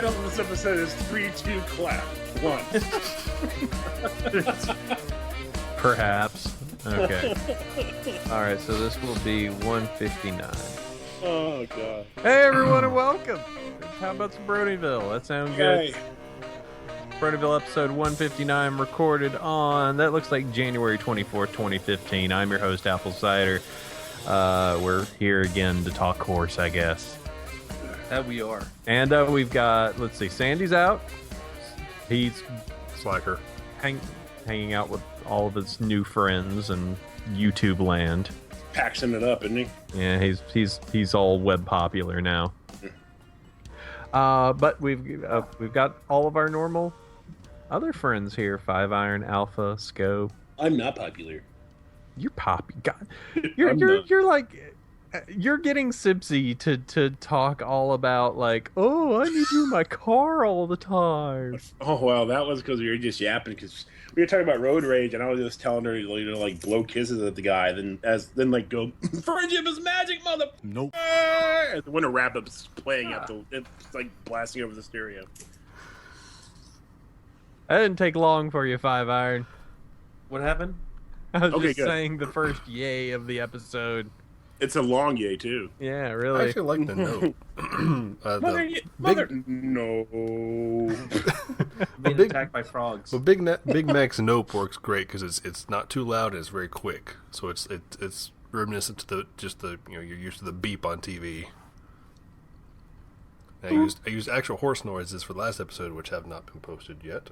title of this episode is 3, 2, clap. 1. Perhaps. Okay. All right, so this will be 159. Oh, God. Hey, everyone, and welcome. How about some Bronyville? That sounds good. Bronyville episode 159 recorded on, that looks like January 24th, 2015. I'm your host, Apple Cider. We're here again to talk horse, I guess. That we are. And we've got, let's see, Sandy's out. He's Slacker. Hanging out with all of his new friends and YouTube land. Paxing it up, isn't he? Yeah, he's all web popular now. But we've got all of our normal other friends here: 5 Iron, Alpha, Scope. I'm not popular. You're poppy. God, you're like, you're getting Sipsy to talk all about like, oh, I need you in my car all the time. Oh well, that was because we were just yapping because we were talking about road rage, and I was just telling her to like blow kisses at the guy, then like go, friendship is magic, mother. Nope. And the Winter Wrap Up's playing it's like blasting over the stereo. That didn't take long for you, 5 Iron. What happened? I was just good. saying the first yay of the episode. It's a long yay too. Yeah, I really. actually like the note. Mother, no. Being attacked by frogs. But Big Mac's nope works great because it's not too loud and it's very quick. So it's reminiscent to you're used to the beep on TV. I used actual horse noises for the last episode, which have not been posted yet.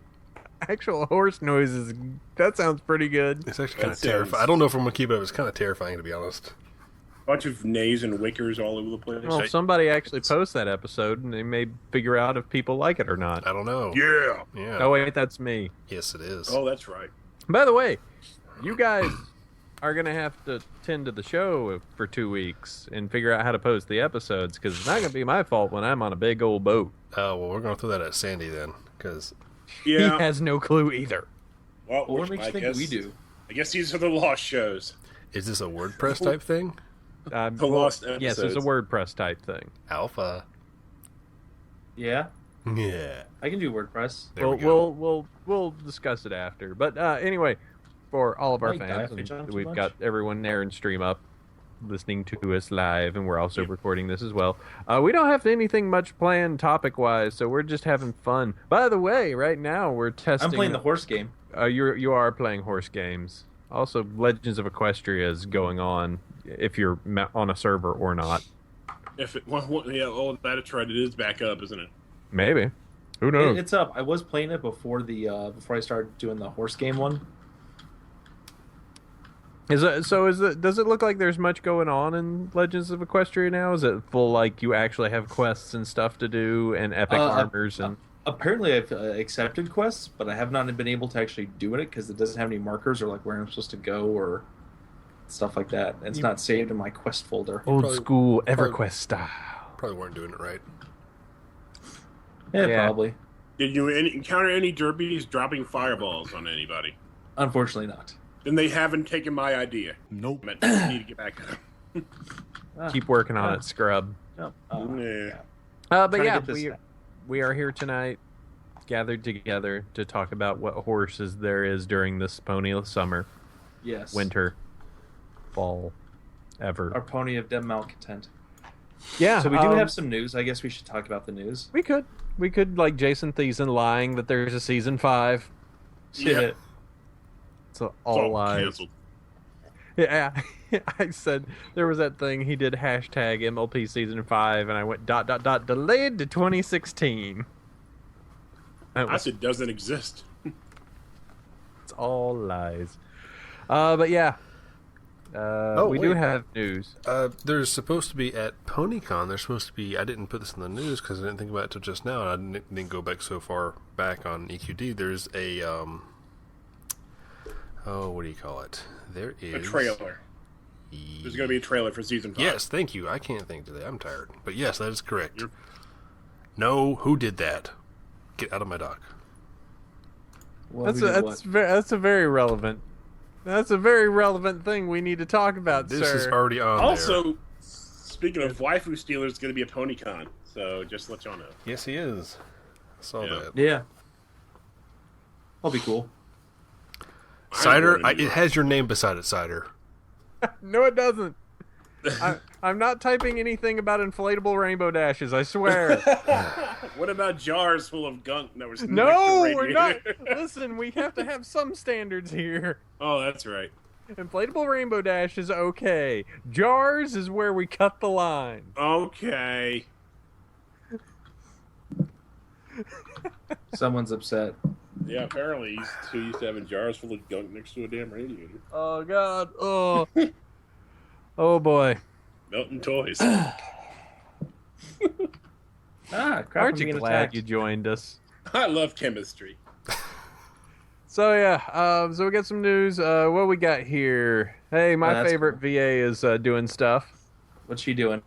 Actual horse noises. That sounds pretty good. It's actually kind of terrifying. I don't know if I'm gonna keep it up. It's kind of terrifying, to be honest. Bunch of neighs and wickers all over the place. Well, if somebody actually posts that episode, and they may figure out if people like it or not. I don't know. Yeah. Oh wait, that's me. Yes, it is. Oh, that's right. By the way, you guys are gonna have to tend to the show for 2 weeks and figure out how to post the episodes, because it's not gonna be my fault when I'm on a big old boat. Oh, well, we're gonna throw that at Sandy then, because He has no clue either. Well, What makes you think we do? I guess these are the lost shows. is this a WordPress type thing? The lost episodes. Yes, it's a WordPress type thing. Alpha. Yeah, Yeah. I can do WordPress. There we go. We'll discuss it after. But anyway, for all of our Like fans, that, if and too we've much. got everyone there in Stream Up listening to us live, and we're also recording this as well. We don't have anything much planned topic-wise, so we're just having fun. By the way, right now we're testing... I'm playing the horse game. You are playing horse games. Also, Legends of Equestria is going on, if you're on a server or not. If it, that's right. It is back up, isn't it? Maybe. Who knows? It's up. I was playing it before before I started doing the horse game one. Does it look like there's much going on in Legends of Equestria now? Is it full, like, you actually have quests and stuff to do and epic armors and... Apparently, I've accepted quests, but I have not been able to actually do it because it doesn't have any markers or like where I'm supposed to go or stuff like that. It's not saved in my quest folder. Old school EverQuest style. Probably weren't doing it right. Yeah, probably. Did you encounter any derbies dropping fireballs on anybody? Unfortunately, not. Then they haven't taken my idea. Nope. I need to get back up. Keep working on it, scrub. No. Yeah. But Trying to yeah, get this we are here tonight, gathered together to talk about what horses there is during this pony summer, Yes. winter, fall, ever. Our pony of dead malcontent. Yeah. So we do have some news. I guess we should talk about the news. We could like Jason Thiessen lying that there's a season 5. Yeah. It's all lies. Canceled. Yeah, I said there was that thing he did hashtag MLP season 5, and I went ... delayed to 2016. I said doesn't exist. It's all lies. But yeah, we do have news. There's supposed to be at PonyCon. There's supposed to be. I didn't put this in the news because I didn't think about it till just now, and I didn't go back so far back on EQD. There's a what do you call it? There is A trailer. There's going to be a trailer for season 5. Yes, thank you. I can't think today. I'm tired. But yes, that is correct. No, who did that? Get out of my dock. Well, That's a very relevant. That's a very relevant thing we need to talk about, This sir. is already on Also, there. speaking of waifu stealers, it's going to be a PonyCon. So just to let y'all know. Yes, he is. I saw that. Yeah. I'll be cool. Cider, it has your name beside it, Cider. No, it doesn't. I'm not typing anything about inflatable rainbow dashes, I swear. What about jars full of gunk that was No, we're not. Listen, we have to have some standards here. Oh, that's right. Inflatable rainbow dash is okay. Jars is where we cut the line. Okay. Someone's upset. Yeah, apparently he's used to having jars full of gunk next to a damn radiator. Oh, God. Oh. Oh, boy. Melting toys. Crap, Aren't I'm you being glad attacked. you joined us? I love chemistry. So, yeah. So we got some news. What we got here? Hey, my favorite cool. VA is doing stuff. What's she doing?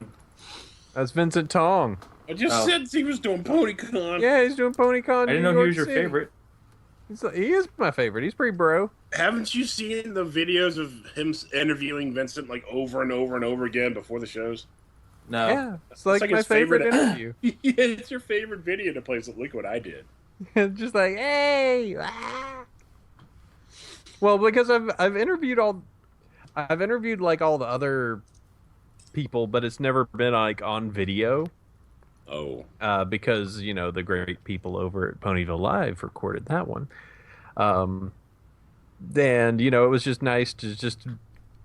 That's Vincent Tong. I just said he was doing PonyCon. Yeah, he's doing PonyCon. I didn't know he was your favorite. He is my favorite. He's pretty bro. Haven't you seen the videos of him interviewing Vincent like over and over and over again before the shows? No. Yeah, it's like my his favorite interview. Yeah, it's your favorite video to play. So look what I did. Just like, hey. Ah. Well, because I've interviewed like all the other people, but it's never been like on video. Oh. Because, you know, the great people over at Bronyville Live recorded that one. And, you know, it was just nice to just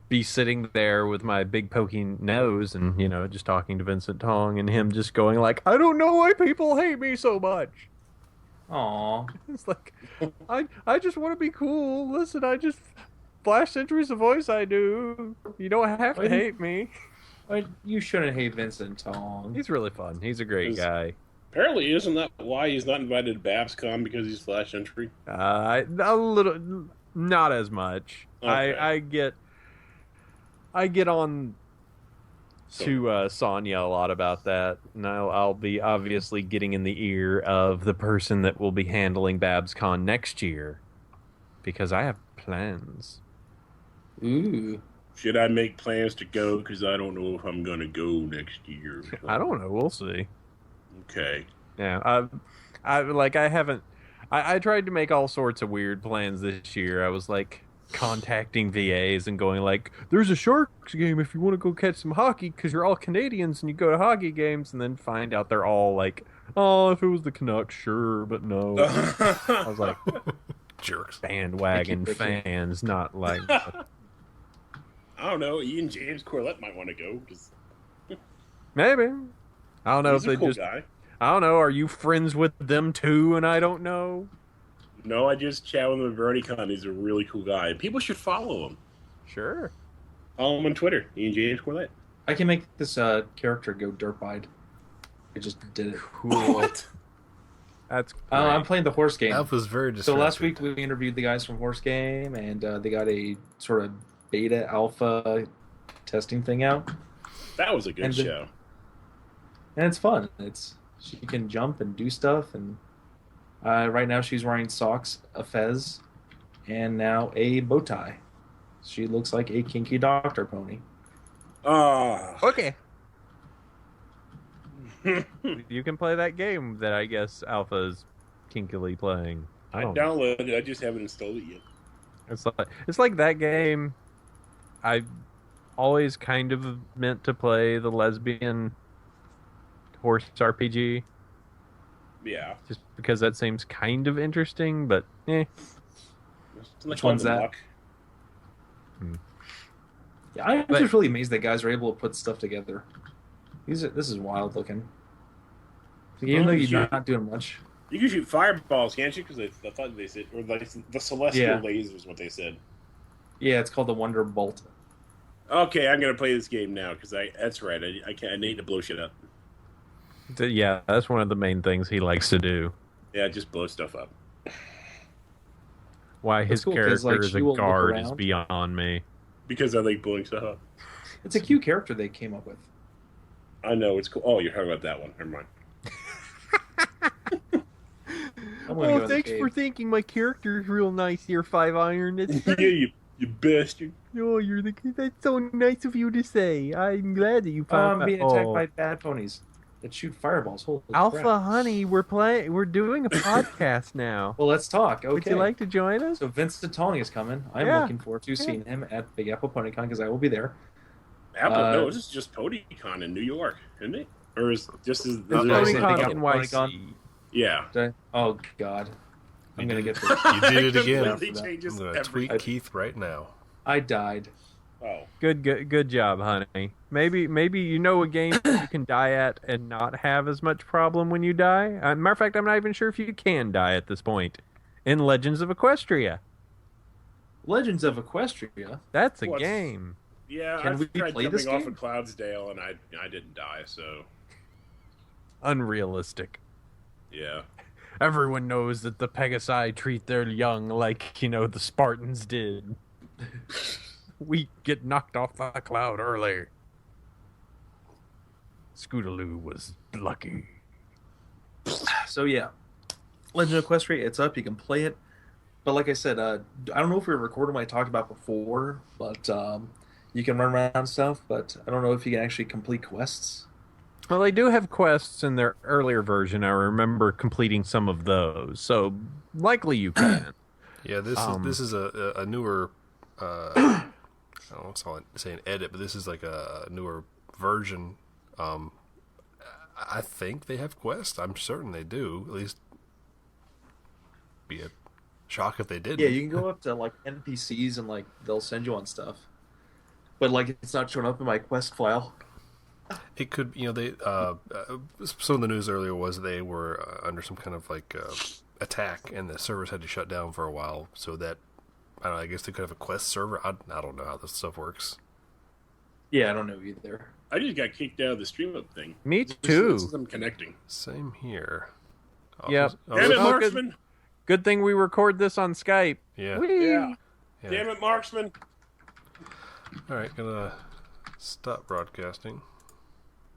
be sitting there with my big poking nose and, you know, just talking to Vincent Tong and him just going like, I don't know why people hate me so much. Aw. It's like, I just want to be cool. Listen, I just flash centuries of voice I do. You don't have to hate me. You shouldn't hate Vincent Tong. He's really fun. He's a great guy. Apparently, isn't that why he's not invited to BabsCon, because he's Flash Entry? A little, not as much. Okay. I get on to Sonya a lot about that, and I'll be obviously getting in the ear of the person that will be handling BabsCon next year, because I have plans. Ooh. Should I make plans to go? Because I don't know if I'm going to go next year. I don't know. We'll see. Okay. Yeah, I tried to make all sorts of weird plans this year. I was like contacting VAs and going like, there's a Sharks game if you want to go catch some hockey, because you're all Canadians and you go to hockey games, and then find out they're all like, oh, if it was the Canucks, sure, but no. I was like, jerks. Bandwagon fans, not like... I don't know. Ian James Corlett might want to go. Cause maybe. I don't know he's if they a cool just... guy. I don't know. Are you friends with them too and I don't know? No, I just chat with him at BronyCon. He's a really cool guy. People should follow him. Sure. Follow him on Twitter. Ian James Corlett. I can make this character go dirt-eyed. I just did it. Cool. What? That's great. I'm playing the horse game. Alpha's very So distracted. last week we interviewed the guys from Horse Game, and they got a sort of beta alpha testing thing out, That was a good show. and it's fun. She can jump and do stuff, and right now she's wearing socks, a fez, and now a bow tie. She looks like a kinky doctor pony. Okay. You can play that game that I guess Alpha is kinkily playing. I don't know. downloaded it. I just haven't installed it yet. It's like that game. I always kind of meant to play the lesbian horse RPG, Yeah. just because that seems kind of interesting, but Which one's that? Yeah, I'm just really amazed that guys are able to put stuff together. This is wild looking. Even though you're not doing much. You can shoot fireballs, can't you? Because I thought they said, or like the celestial laser is what they said. Yeah, it's called the Wonder Bolt. Okay, I'm gonna play this game now because that's right. I need to blow shit up. yeah, that's one of the main things he likes to do. Yeah, just blow stuff up. Why his cool, 'cause, character like, as she a will look guard is around. beyond me. Because I like blowing stuff up. It's a cute character they came up with. I know it's cool. Oh, you're talking about that one. Never mind. I'm gonna go in the thanks cave. for thinking my character is real nice here, Five Iron. That's Yeah, you bastard. oh, that's so nice of you to say. I'm glad that you found I'm being attacked by bad ponies. that shoot fireballs. Holy Alpha crap. Honey, we're doing a podcast now. Well, let's talk. Okay. Would you like to join us? So Vincent Tong is coming. I'm Yeah. looking forward to seeing him at Big Apple PonyCon because I will be there. No, this is just PonyCon in New York, isn't it? Or is just as PonyCon NYC. Yeah. Oh God, I'm gonna get this. You did it again. I'm Changes going to tweet Keith right now. I died. Oh. Good job, honey. Maybe you know a game you can die at and not have as much problem when you die. Matter of fact, I'm not even sure if you can die at this point. In Legends of Equestria. Legends of Equestria. That's a game. Yeah, Can I we tried play jumping this off game? of Cloudsdale and I didn't die, so Unrealistic. yeah. Everyone knows that the Pegasi treat their young like, the Spartans did. We get knocked off the cloud early. Scootaloo was lucky. So yeah, Legend of Equestria. It's up. You can play it. But like I said, I don't know if we recorded what I talked about before, but you can run around stuff. But I don't know if you can actually complete quests. Well, they do have quests in their earlier version. I remember completing some of those, so likely you can. Yeah, this is a newer. I don't want to say an edit, but this is like a newer version. I think they have quests. I'm certain they do. At least, be a shock if they didn't. Yeah, you can go up to like NPCs and like they'll send you on stuff. But like it's not showing up in my quest file. It could, they. Some of the news earlier was they were under some kind of like attack, and the servers had to shut down for a while. So that I don't know. I guess they could have a quest server. I don't know how this stuff works. Yeah, I don't know either. I just got kicked out of the stream up thing. Me too. This is them connecting. Same here. Yep. Damn it, Marksman! Good thing we record this on Skype. Yeah. Yeah. Yeah. Damn it, Marksman! All right, gonna stop broadcasting.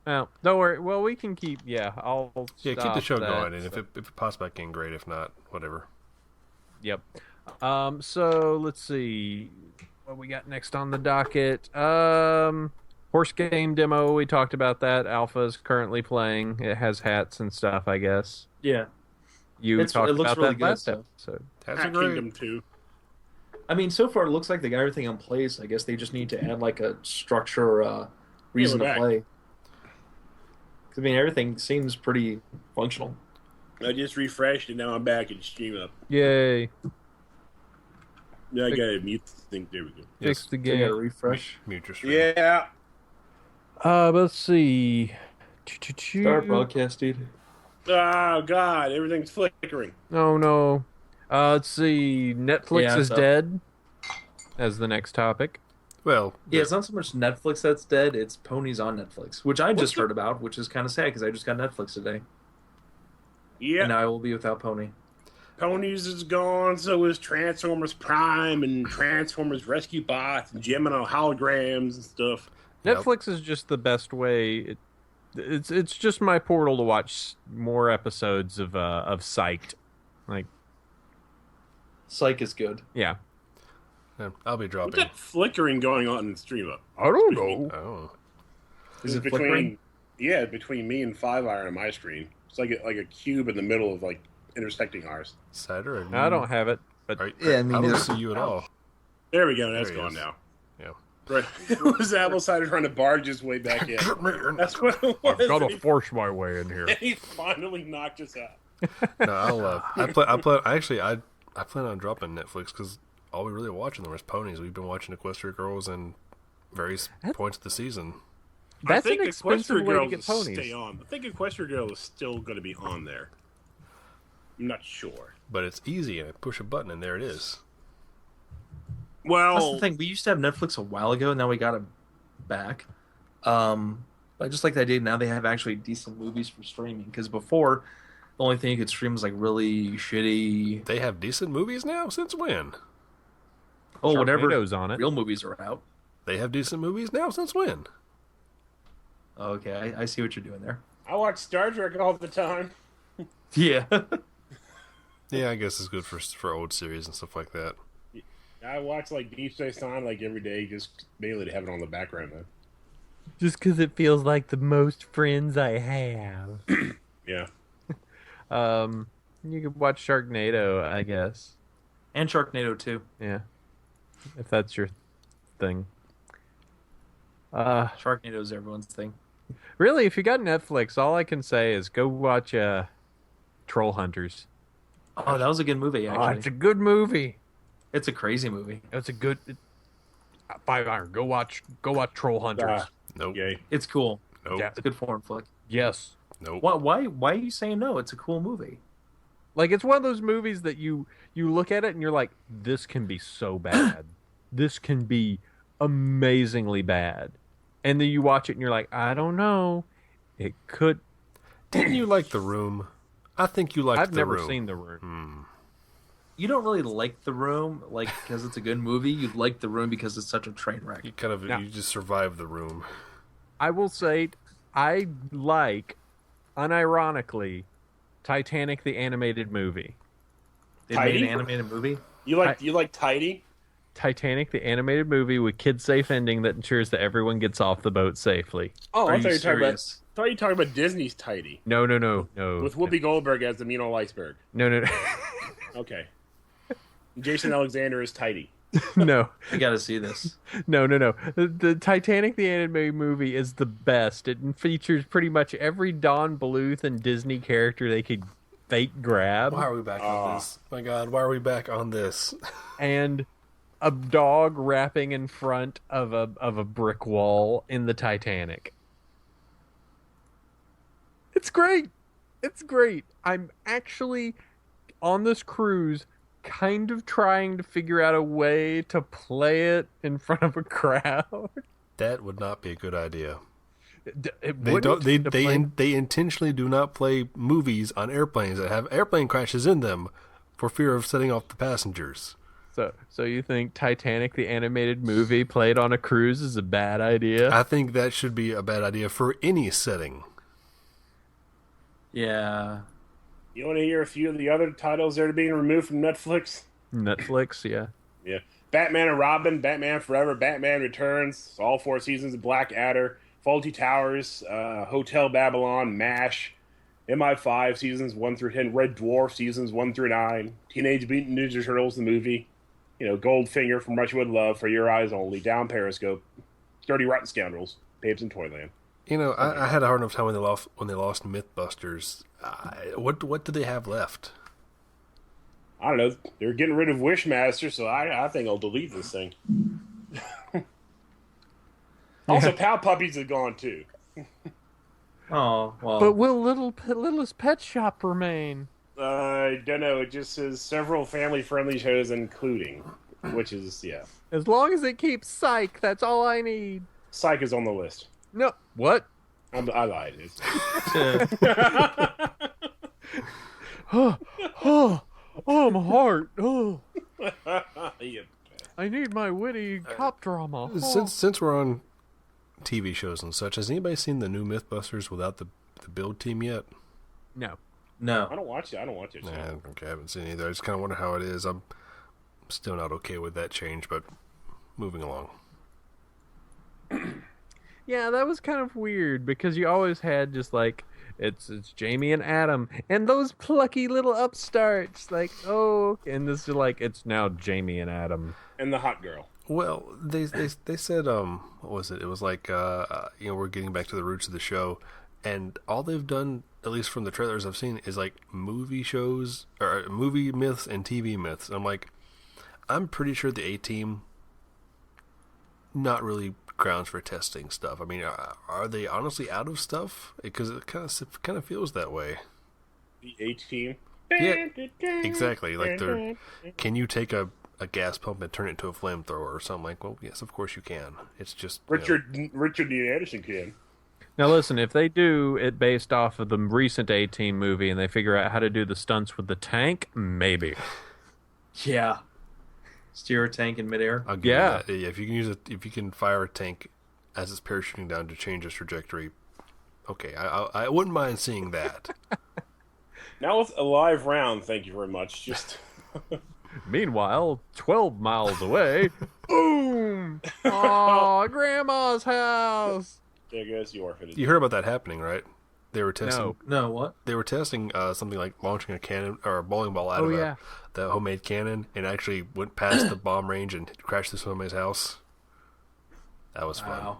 Well, don't worry. Well, we can keep. Yeah, I'll. Yeah, keep stop the show that, going, and so. if it pops back in, great. If not, whatever. Yep. So let's see what we got next on the docket. Horse game demo. We talked about that. Alpha is currently playing. It has hats and stuff, I guess. Yeah. You talked it looks about really that good, last so. episode. That's Hat great. Kingdom 2. I mean, so far it looks like they got everything in place. I guess they just need to add like a structure, reason we're to back. play. 'Cause, I mean, everything seems pretty functional. I just refreshed and now I'm back in stream up. Yay! Yeah, I gotta mute the thing. There we go. Fix the So you gotta game. refresh. Mute your stream. Yeah. Let's see. Start broadcast, dude. Oh God, everything's flickering. Oh no. Let's see. Netflix Yeah, is so- dead. As the next topic. Well, Yeah, it's not so much Netflix that's dead, it's Ponies on Netflix, which I just heard about, which is kind of sad because I just got Netflix today. Yeah. And now I will be without Pony. Ponies is gone, so is Transformers Prime and Transformers Rescue Bots and Gemini holograms and stuff. Yep. Netflix is just the best way. It's just my portal to watch more episodes of Psyched. Like, Psych is good. yeah. yeah, I'll be What's dropping. that flickering going on in the stream up? I don't know. Oh, Is it between? flickering? Yeah, between me and 5 Iron on my screen. It's like a cube in the middle of like intersecting ours. Cider. I don't have it, but Yeah, I mean, I don't it's- see you at all. There we go. That's There he gone is. now. Yeah. Right. It was Apple Cider trying to barge his way back in. That's what it was. I've got and to he- force my way in here. and he finally knocked us out. No, I plan on dropping Netflix because all we really watching there was ponies. We've been watching Equestria Girls and various points of the season. That's I think an expensive Equestria way to Girls get will ponies. Stay on. I think Equestria Girl is still going to be on there. I'm not sure. But it's easy, and I push a button, and there it is. Well, That's the thing. We used to have Netflix a while ago, now we got it back. I just like the idea now they have actually decent movies for streaming. Because before, the only thing you could stream was like really shitty. They have decent movies now? Since when? Oh, whatever. Sharknado's on it. Real movies are out. They have decent movies now? Since when? Okay, I see what you're doing there. I watch Star Trek all the time. Yeah. Yeah, I guess it's good for old series and stuff like that. I watch like Deep Space Nine like every day, just mainly to have it on the background. Though. Just because it feels like the most friends I have. Yeah. You could watch Sharknado, I guess. And Sharknado 2. Yeah. If that's your thing. Sharknado's everyone's thing. Really, if you got Netflix, all I can say is go watch Troll Hunters. Oh, that was a good movie, actually. Oh, it's a good movie. It's a crazy movie. It's a good 5 Iron. Go watch Troll Hunters. Nope. Yay. It's cool. Nope. Yeah. It's a good foreign flick. Yes. Nope. Why are you saying no? It's a cool movie. Like, it's one of those movies that you look at it and you're like, this can be so bad. This can be amazingly bad. And then you watch it and you're like, I don't know. It could. Didn't you like The Room? I think you liked I've The never Room. seen The Room. You don't really like The Room, like, because it's a good movie. You like The Room because it's such a train wreck. You kind of you just survived The Room. I will say, I like, unironically, Titanic the animated movie. They made an animated movie. You like Tidy? Titanic the animated movie with kid-safe ending that ensures that everyone gets off the boat safely. Oh, Are I you thought you were talking about. serious? I thought you were talking about Disney's Tidy No. with Whoopi Goldberg as the mean old iceberg. No. Okay. Jason Alexander is Tidy. No. I gotta see this. No. The Titanic the animated movie is the best. It features pretty much every Don Bluth and Disney character they could fake grab. Why are we back on this? My God, why are we back on this? And a dog rapping in front of a brick wall in the Titanic. It's great. It's great. I'm actually on this cruise kind of trying to figure out a way to play it in front of a crowd. That would not be a good idea. It They wouldn't. don't. They intentionally do not play movies on airplanes that have airplane crashes in them, for fear of setting off the passengers. So you think Titanic the animated movie played on a cruise is a bad idea? I think that should be a bad idea for any setting. Yeah. You want to hear a few of the other titles that are being removed from Netflix? Netflix, yeah. Yeah. Batman and Robin, Batman Forever, Batman Returns, all 4 seasons of Blackadder, Fawlty Towers, Hotel Babylon, MASH, MI5 seasons 1 through 10, Red Dwarf seasons 1 through 9, Teenage Mutant Ninja Turtles the movie, Goldfinger from Rushwood Love, For Your Eyes Only, Down Periscope, Dirty Rotten Scoundrels, Babes in Toyland. I had a hard enough time when they lost MythBusters. What do they have left? I don't know. They're getting rid of Wishmaster, so I think I'll delete this thing. Also, Pow Puppies are gone too. Oh, well. But will Littlest Pet Shop remain? I don't know. It just says several family-friendly shows, including, which is, yeah. As long as it keeps Psych, that's all I need. Psych is on the list. No. What? I lied. It's... Oh, my heart. Oh. Yeah. I need my witty cop drama. Oh. Since we're on TV shows and such, has anybody seen the new MythBusters without the build team yet? No. No. I don't watch it. Nah, okay, I haven't seen it either. I just kind of wonder how it is. I'm still not okay with that change, but moving along. Yeah, that was kind of weird because you always had just like it's Jamie and Adam and those plucky little upstarts like and this is like it's now Jamie and Adam And the hot girl. Well, they said what was it? It was like we're getting back to the roots of the show, and all they've done, at least from the trailers I've seen, is like movie shows or movie myths and TV myths. And I'm like, I'm pretty sure the A-Team not really grounds for testing stuff. I mean, are they honestly out of stuff? Because it kind of feels that way. The A-Team. Yeah, exactly. Like, can you take a gas pump and turn it into a flamethrower or something? Like, well, yes, of course you can. It's just Richard Dean Anderson can. Now listen, if they do it based off of the recent A-Team movie and they figure out how to do the stunts with the tank, maybe. Yeah. Steer a tank in midair. I'll give you that. Yeah, if you can if you can fire a tank as it's parachuting down to change its trajectory, okay, I wouldn't mind seeing that. Now with a live round, thank you very much. Just Meanwhile, 12 miles away, boom! Aw, Grandma's house! There goes the orphanage. You heard about that happening, right? They were testing. No, what? They were testing something like launching a cannon or a bowling ball out of the homemade cannon, and actually went past the bomb range and crashed through somebody's house. That was fun. Wow.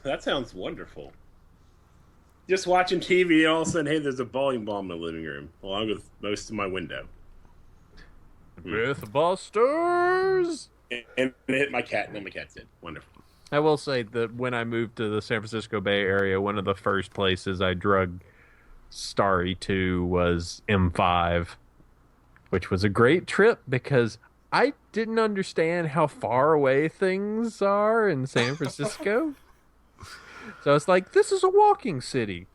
That sounds wonderful. Just watching TV, all of a sudden, hey, there's a bowling ball in my living room, along with most of my window. Mythbusters! And it hit my cat, and then my cat's dead. Wonderful. I will say that when I moved to the San Francisco Bay Area, one of the first places I drug Starry to was M5, which was a great trip because I didn't understand how far away things are in San Francisco. So it's like, this is a walking city.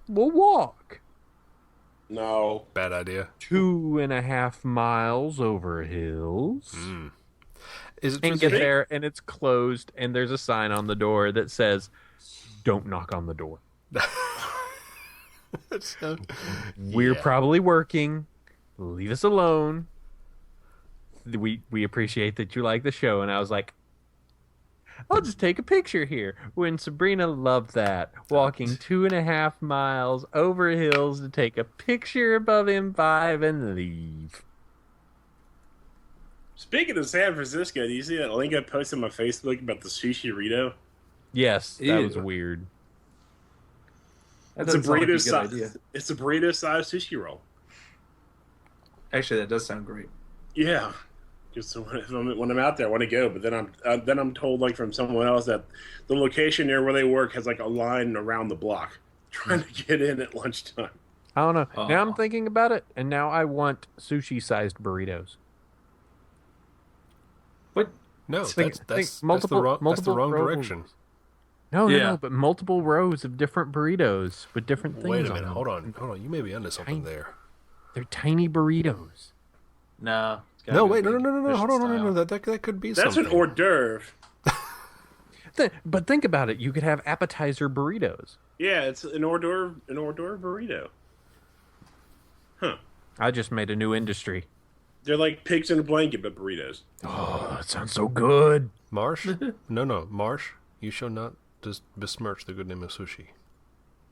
We'll walk. No. Bad idea. 2.5 miles over hills. Is it And get there, and it's closed, and there's a sign on the door that says, "Don't knock on the door." We're probably working. Leave us alone. We appreciate that you like the show. And I was like, I'll just take a picture here. When Sabrina loved that. Walking 2.5 miles over hills to take a picture above M5 and leave. Speaking of San Francisco, do you see that link I posted on my Facebook about the sushi Rito? Yes, that was weird. That It's a doesn't sound like burrito good size. idea. It's a burrito size sushi roll. Actually, that does sound great. Yeah, just when I'm out there, I want to go, but then I'm told like from someone else that the location near where they work has like a line around the block trying to get in at lunchtime. I don't know. Oh. Now I'm thinking about it, and now I want sushi-sized burritos. What? No, Think that's multiple- the wrong multiple rows. direction. No, but multiple rows of different burritos with different things. Wait a on minute. them. Hold on. You may be onto something there. They're tiny burritos. No. No, wait. No. Hold on. No. That could be That's something. an hors d'oeuvre. But think about it. You could have appetizer burritos. Yeah, it's an hors d'oeuvre burrito. Huh. I just made a new industry. They're like pigs in a blanket, but burritos. Oh, that sounds so good. Marsh? No. Marsh, you shall not besmirch the good name of sushi.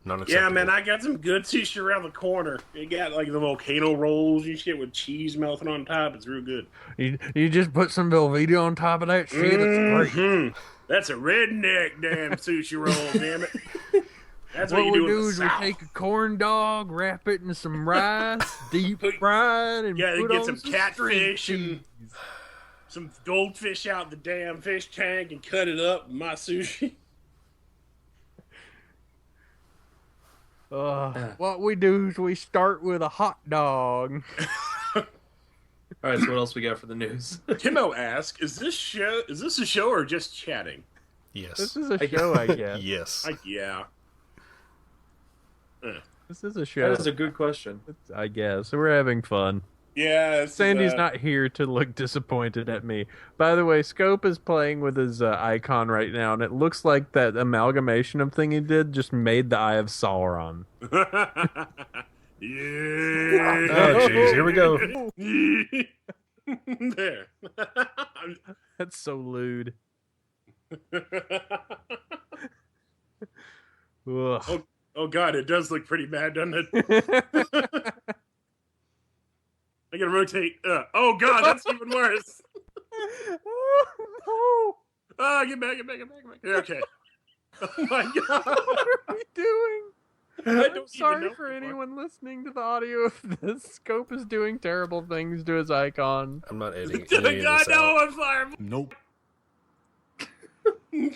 Not acceptable. Yeah, man, I got some good sushi around the corner. They got like the volcano rolls and shit with cheese melting on top. It's real good. You just put some Velveeta on top of that shit. It's great. That's a redneck damn sushi roll, damn it. That's what you we do in do the is we South. take a corn dog, wrap it in some rice, deep fried, and Yeah, they put get on some string catfish cheese. and some goldfish out the damn fish tank and cut it up in my sushi. What we do is we start with a hot dog. All right, so what else we got for the news? Timo asks, is this a show or just chatting? Yes. This is a show, I guess. Yes. Yeah. This is a show. That is a good question. I guess. We're having fun. Yeah. Sandy's not here to look disappointed at me. By the way, Scope is playing with his icon right now, and it looks like that amalgamation of thing he did just made the Eye of Sauron. Yeah. Oh, jeez. Here we go. There. That's so lewd. Ugh. Oh God, it does look pretty bad, doesn't it? I gotta rotate. Oh God, that's even worse. Oh, Oh, get back. Okay. Oh my God. what are we doing? I I'm don't even sorry know for anymore. anyone listening to the audio of this. Scope is doing terrible things to his icon. I'm not editing any of God, this no, out. I'm fire. Nope. We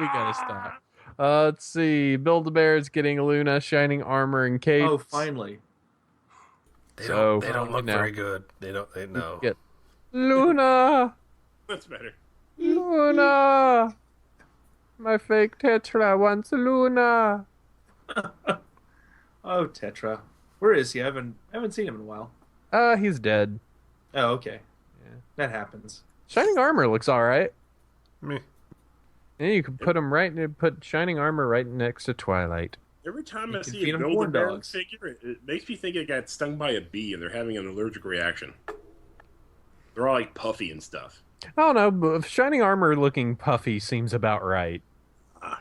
gotta stop. Let's see. Build-A-Bear is getting Luna shining armor and capes. Oh, finally. They So, don't look now- very good. They know. Get Luna! That's better. Luna! My fake Tetra wants Luna! Oh, Tetra. Where is he? I haven't seen him in a while. He's dead. Oh, okay. Yeah. That happens. Shining armor looks alright. Me. And you can put shining armor right next to Twilight. Every time You I can see feed a 'em corn Build-A-Bear dogs. figure, it makes me think it got stung by a bee and they're having an allergic reaction. They're all like puffy and stuff. I don't know, but shining armor looking Puffy seems about right.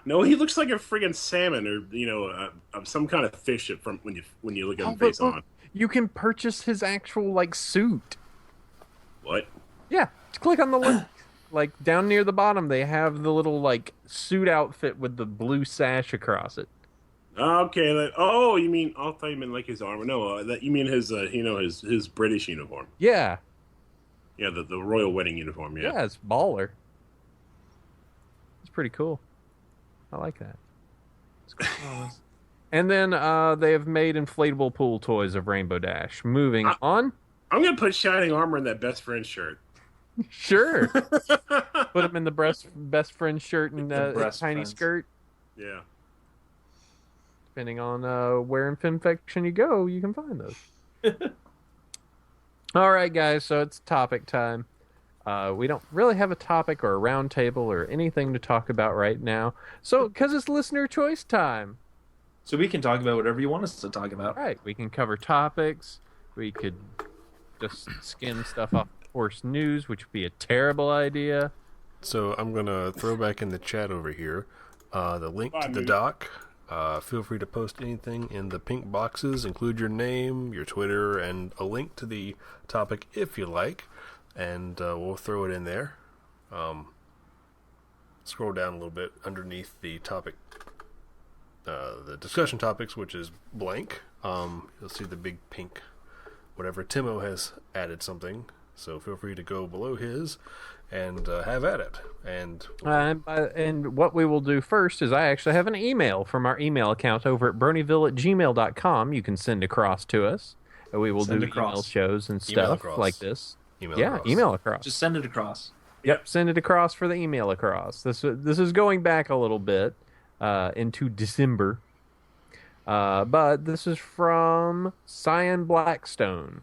No, he looks like a friggin' salmon, or some kind of fish from when you look at him face on. You can purchase his actual like suit. What? Yeah, click on the link. Like down near the bottom, they have the little like suit outfit with the blue sash across it. Okay. You mean? I thought you meant like his armor. No, that you mean his his British uniform. Yeah. Yeah, the royal wedding uniform. Yeah. Yeah, it's baller. It's pretty cool. I like that. It's cool. And then they have made inflatable pool toys of Rainbow Dash. Moving on. I'm gonna put shining armor in that best friend shirt. Sure. Put him in the best friend shirt and a tiny friends. skirt. Yeah. Depending on where in FinFection you go, you can find those. All right, guys. So it's topic time. We don't really have a topic or a round table or anything to talk about right now. So, because it's listener choice time. So we can talk about whatever you want us to talk about. All right. We can cover topics. We could just skim stuff off horse news, which would be a terrible idea. So I'm going to throw back in the chat over here the link to the doc. Feel free to post anything in the pink boxes. Include your name, your Twitter, and a link to the topic if you like. And we'll throw it in there. Scroll down a little bit underneath the topic, the discussion topics, which is blank. You'll see the big pink whatever. Timo has added something. So feel free to go below his and have at it. And what we will do first is I actually have an email from our email account over at bronyville@gmail.com. You can send across to us. We will do email shows and stuff like this. Email across. Just send it across. Yep, send it across for the email across. This is going back a little bit into December. But this is from Cyan Blackstone,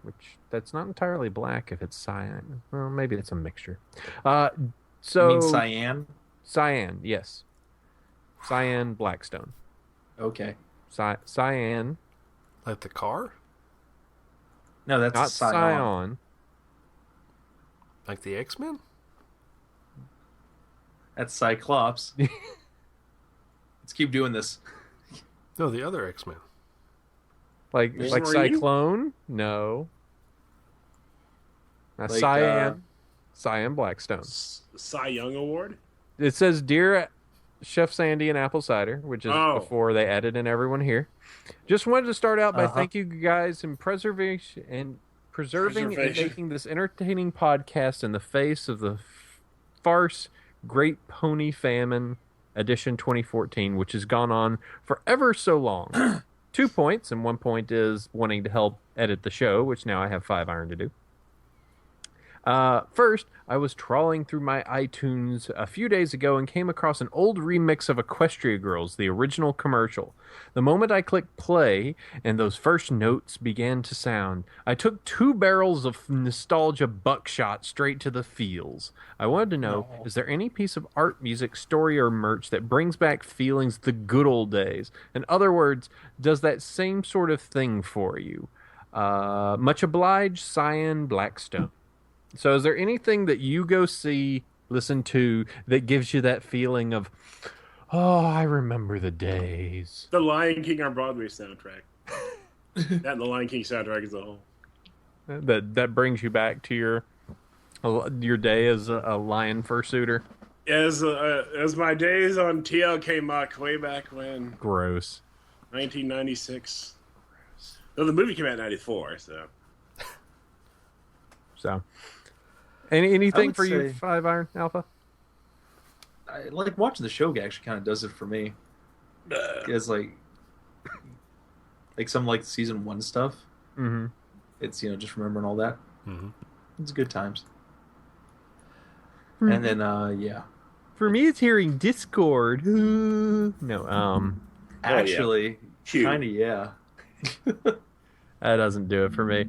which that's not entirely black if it's cyan. Well, maybe it's a mixture. So you mean cyan? Cyan, yes. Cyan Blackstone. Okay. Cyan. like the car? No, that's not Scion. Scion. Like the X-Men? That's Cyclops. Let's keep doing this. No, the other X-Men. Like Cyclone? No. That's Cyan. Cyan Blackstone. Cy Young Award? It says, Dear Chef Sandy and Apple Cider, which is before they added in everyone here. Just wanted to start out by thank you guys in preserving and making this entertaining podcast in the face of the farce Great Pony Famine edition 2014, which has gone on for ever so long. 2 points, and 1 point is wanting to help edit the show, which now I have 5 iron to do. First, I was trawling through my iTunes a few days ago and came across an old remix of Equestria Girls, the original commercial. The moment I clicked play and those first notes began to sound, I took 2 barrels of nostalgia buckshot straight to the feels. I wanted to know, is there any piece of art, music, story, or merch that brings back feelings the good old days? In other words, does that same sort of thing for you? Much obliged, Cyan Blackstone. So is there anything that you go see, listen to, that gives you that feeling of, oh, I remember the days? The Lion King on Broadway soundtrack. That and the Lion King soundtrack as a whole. That brings you back to your day as a lion fursuiter? As my days on TLK Muck way back when. Gross. 1996. No, the movie came out in 94, So, anything for you, 5 iron Alpha? I like watching the show. Actually, kind of does it for me. It's like some like season 1 stuff. Mm-hmm. It's just remembering all that. Mm-hmm. It's good times. Mm-hmm. And then yeah. For me, it's hearing Discord. No, actually, kind of yeah. That doesn't do it for me.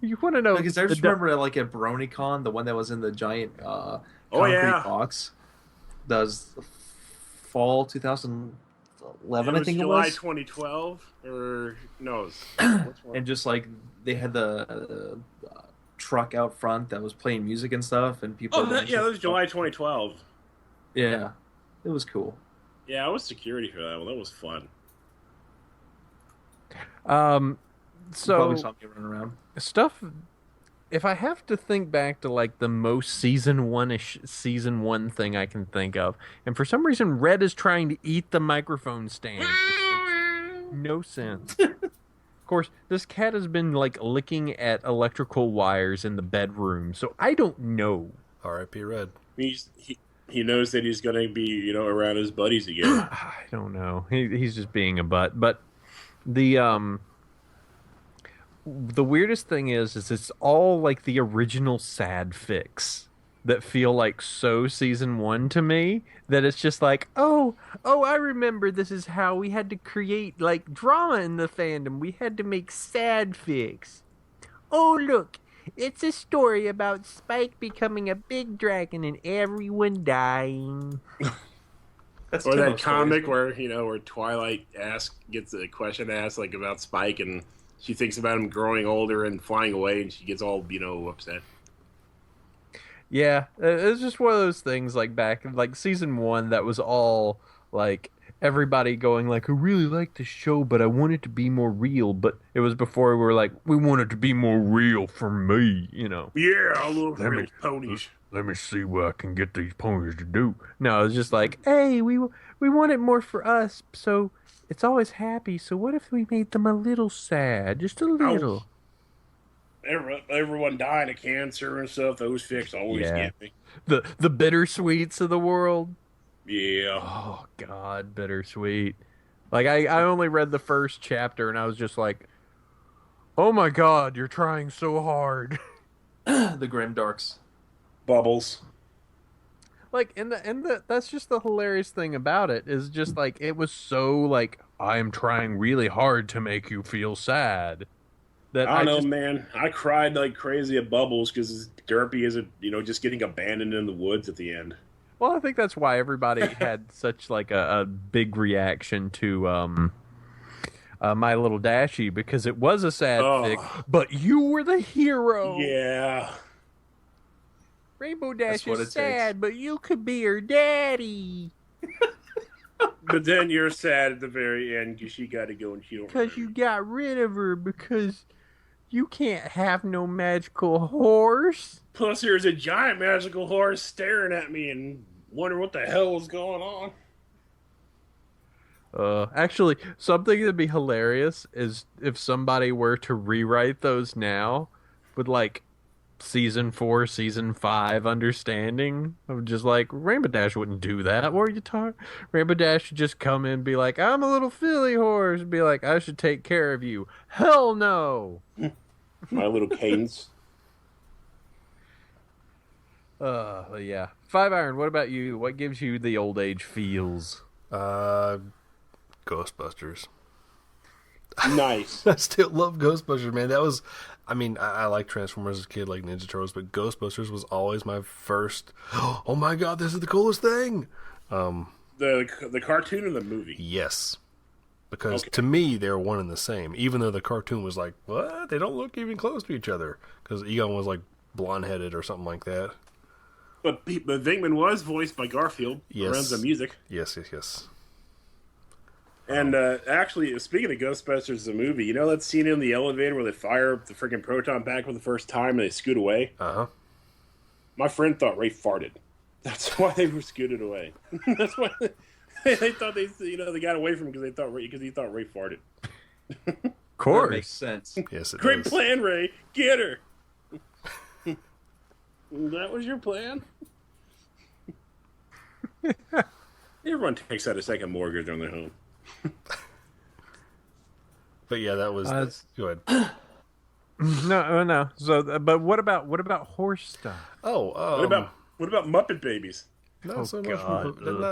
You want to know? Because I just remember like at BronyCon, the one that was in the giant concrete box. That was fall 2011, I think it was. July 2012, or no? And just like they had the truck out front that was playing music and stuff, and people. Oh, that was July 2012. Yeah, it was cool. Yeah, I was security for that one. That was fun. So probably saw me running around. Stuff. If I have to think back to like the most season one thing I can think of, and for some reason Red is trying to eat the microphone stand. No sense. Of course, this cat has been like licking at electrical wires in the bedroom, so I don't know. R.I.P. Red. He knows that he's going to be, around his buddies again. I don't know. He's just being a butt. But the weirdest thing is it's all like the original sad fix that feel like so season one to me, that it's just like, oh, I remember this is how we had to create like drama in the fandom. We had to make sad fix. Oh, look, it's a story about Spike becoming a big dragon and everyone dying. That's or that comic where Twilight gets a question asked like about Spike, and she thinks about him growing older and flying away, and she gets all upset. Yeah, it's just one of those things like back in like season one that was all like everybody going like, I really like the show, but I want it to be more real. But it was before we were like, we want it to be more real for me, Yeah, I love real ponies. Let me see what I can get these ponies to do. No, it's just like, hey, we want it more for us, so it's always happy. So what if we made them a little sad, just a little? Everyone dying of cancer and stuff. Those fics always get me. The bittersweets of the world. Yeah. Oh God, bittersweet. Like I only read the first chapter and I was just like, oh my God, you're trying so hard. The Grimdarks. Bubbles. Like and that's just the hilarious thing about it is just like it was so like I'm trying really hard to make you feel sad. That I don't know, man. I cried like crazy at Bubbles because Derpy is just getting abandoned in the woods at the end. Well, I think that's why everybody had such like a big reaction to My Little Dashie, because it was a sad thing, but you were the hero. Yeah. Rainbow Dash is sad, but you could be her daddy. But then you're sad at the very end because she got to go and she don't. Because you got rid of her because you can't have no magical horse. Plus, there's a giant magical horse staring at me and wondering what the hell was going on. Actually, something that'd be hilarious is if somebody were to rewrite those now with like season 4, season 5 understanding of just like Rainbow Dash wouldn't do that. What are you talking? Rainbow Dash should just come in and be like, I'm a little filly horse, and be like, I should take care of you. Hell no. My little cadence. Yeah. 5-Iron, what about you? What gives you the old age feels? Ghostbusters. Nice. I still love Ghostbusters, man. That was, I like Transformers as a kid, like Ninja Turtles, but Ghostbusters was always my first, oh my God, this is the coolest thing. The cartoon or the movie? Yes. Because to me, they're one and the same, even though the cartoon was like, what? They don't look even close to each other. Because Egon was like blonde-headed or something like that. But Venkman was voiced by Garfield. Yes. Runs the music. Yes. And actually, speaking of Ghostbusters, the movie, that scene in the elevator where they fire up the freaking proton pack for the first time and they scoot away? Uh-huh. My friend thought Ray farted. That's why they were scooted away. That's why they thought they got away from him because he thought Ray farted. Of course. That makes sense. Yes, it Great does. plan, Ray. Get her. That was your plan? Everyone takes out a second mortgage on their home. But yeah, that was. Go ahead. No. So, but what about horse stuff? What about Muppet Babies? Not so much.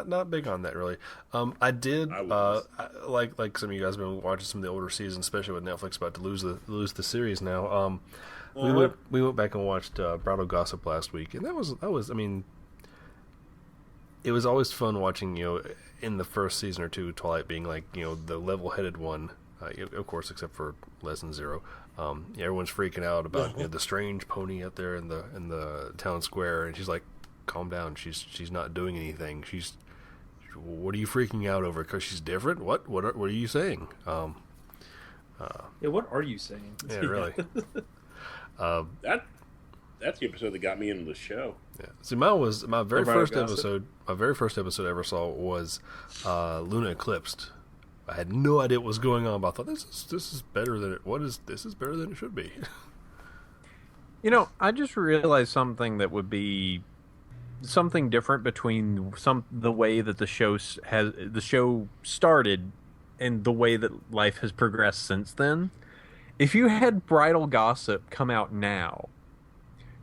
Not big on that really. I did. Like some of you guys have been watching some of the older seasons, especially with Netflix about to lose the series now. We went back and watched Bridal Gossip last week, and that was. It was always fun watching in the first season or two Twilight being like the level-headed one, of course, except for less than zero. Everyone's freaking out about the strange pony out there in the town square, and she's like, "Calm down. She's not doing anything. What are you freaking out over? Because she's different? What are you saying?" What are you saying? Yeah, really. That's the episode that got me into the show. Yeah. See, my very first episode I ever saw was Luna Eclipsed. I had no idea what was going on, but I thought this is better than it. This is better than it should be. I just realized something that would be something different between the way that the show started and the way that life has progressed since then. If you had Bridal Gossip come out now,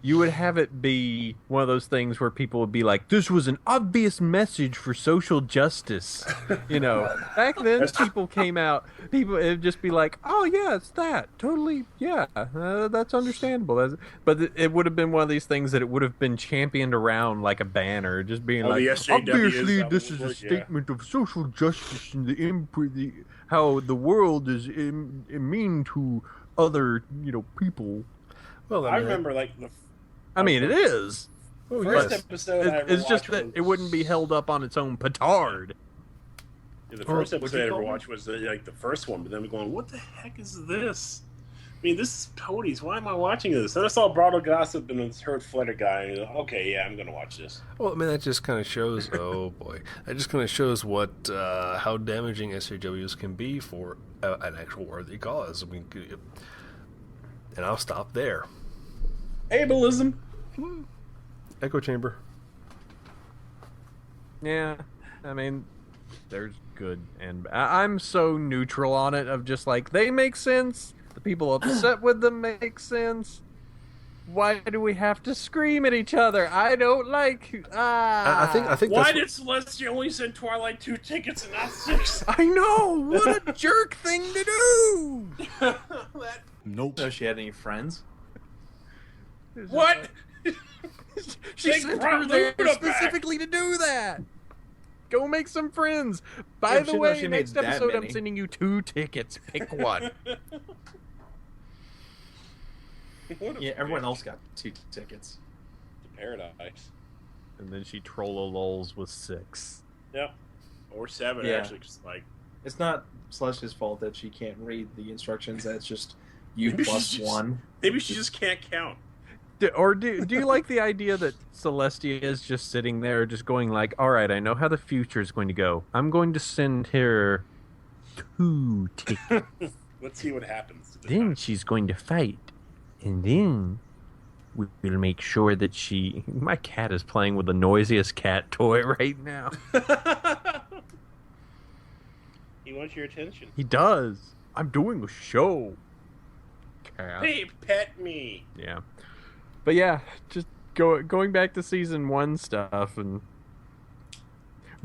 you would have it be one of those things where people would be like, "This was an obvious message for social justice." Back then people came out, people would just be like, "Oh yeah, it's that. Totally, yeah, that's understandable." But it would have been one of these things that it would have been championed around like a banner, just being obviously this is a statement of social justice and how the world is mean to other, people. Well, I remember it is. First episode it's just that it wouldn't be held up on its own petard. Yeah, the first episode I ever watched was the first one, but then we're going, "What the heck is this? I mean, this is ponies. Why am I watching this?" Then I saw Bridal Gossip and heard Flutter Guy, and okay, yeah, I'm going to watch this. Well, I mean, that just kind of shows. Oh boy, that just kind of shows how damaging SJWs can be for an actual worthy cause. I mean, and I'll stop there. Ableism. Echo chamber. Yeah, I mean, there's good and I'm so neutral on it, of just like, they make sense. The people upset with them make sense. Why do we have to scream at each other? I don't like. I think. Why did Celestia only send Twilight 2 tickets and not 6? I know. What a jerk thing to do. Nope. No, she had any friends? What? She sent her there specifically to do that. Go make some friends. By the way, next episode I'm sending you 2 tickets. Pick one. Yeah, everyone else got 2 tickets. To Paradise. And then she trollolols with 6. Yep. Or 7, actually. Just it's not Celestia's fault that she can't read the instructions. That's just you plus 1. Maybe she just can't count. Do you like the idea that Celestia is just sitting there just going like, all right, I know how the future is going to go. I'm going to send her 2 tickets. Let's see what happens. Then she's going to fight. And then we'll make sure that she... My cat is playing with the noisiest cat toy right now. He wants your attention. He does. I'm doing a show. Cat. Hey, pet me. Yeah. But yeah, just going back to season 1 stuff, and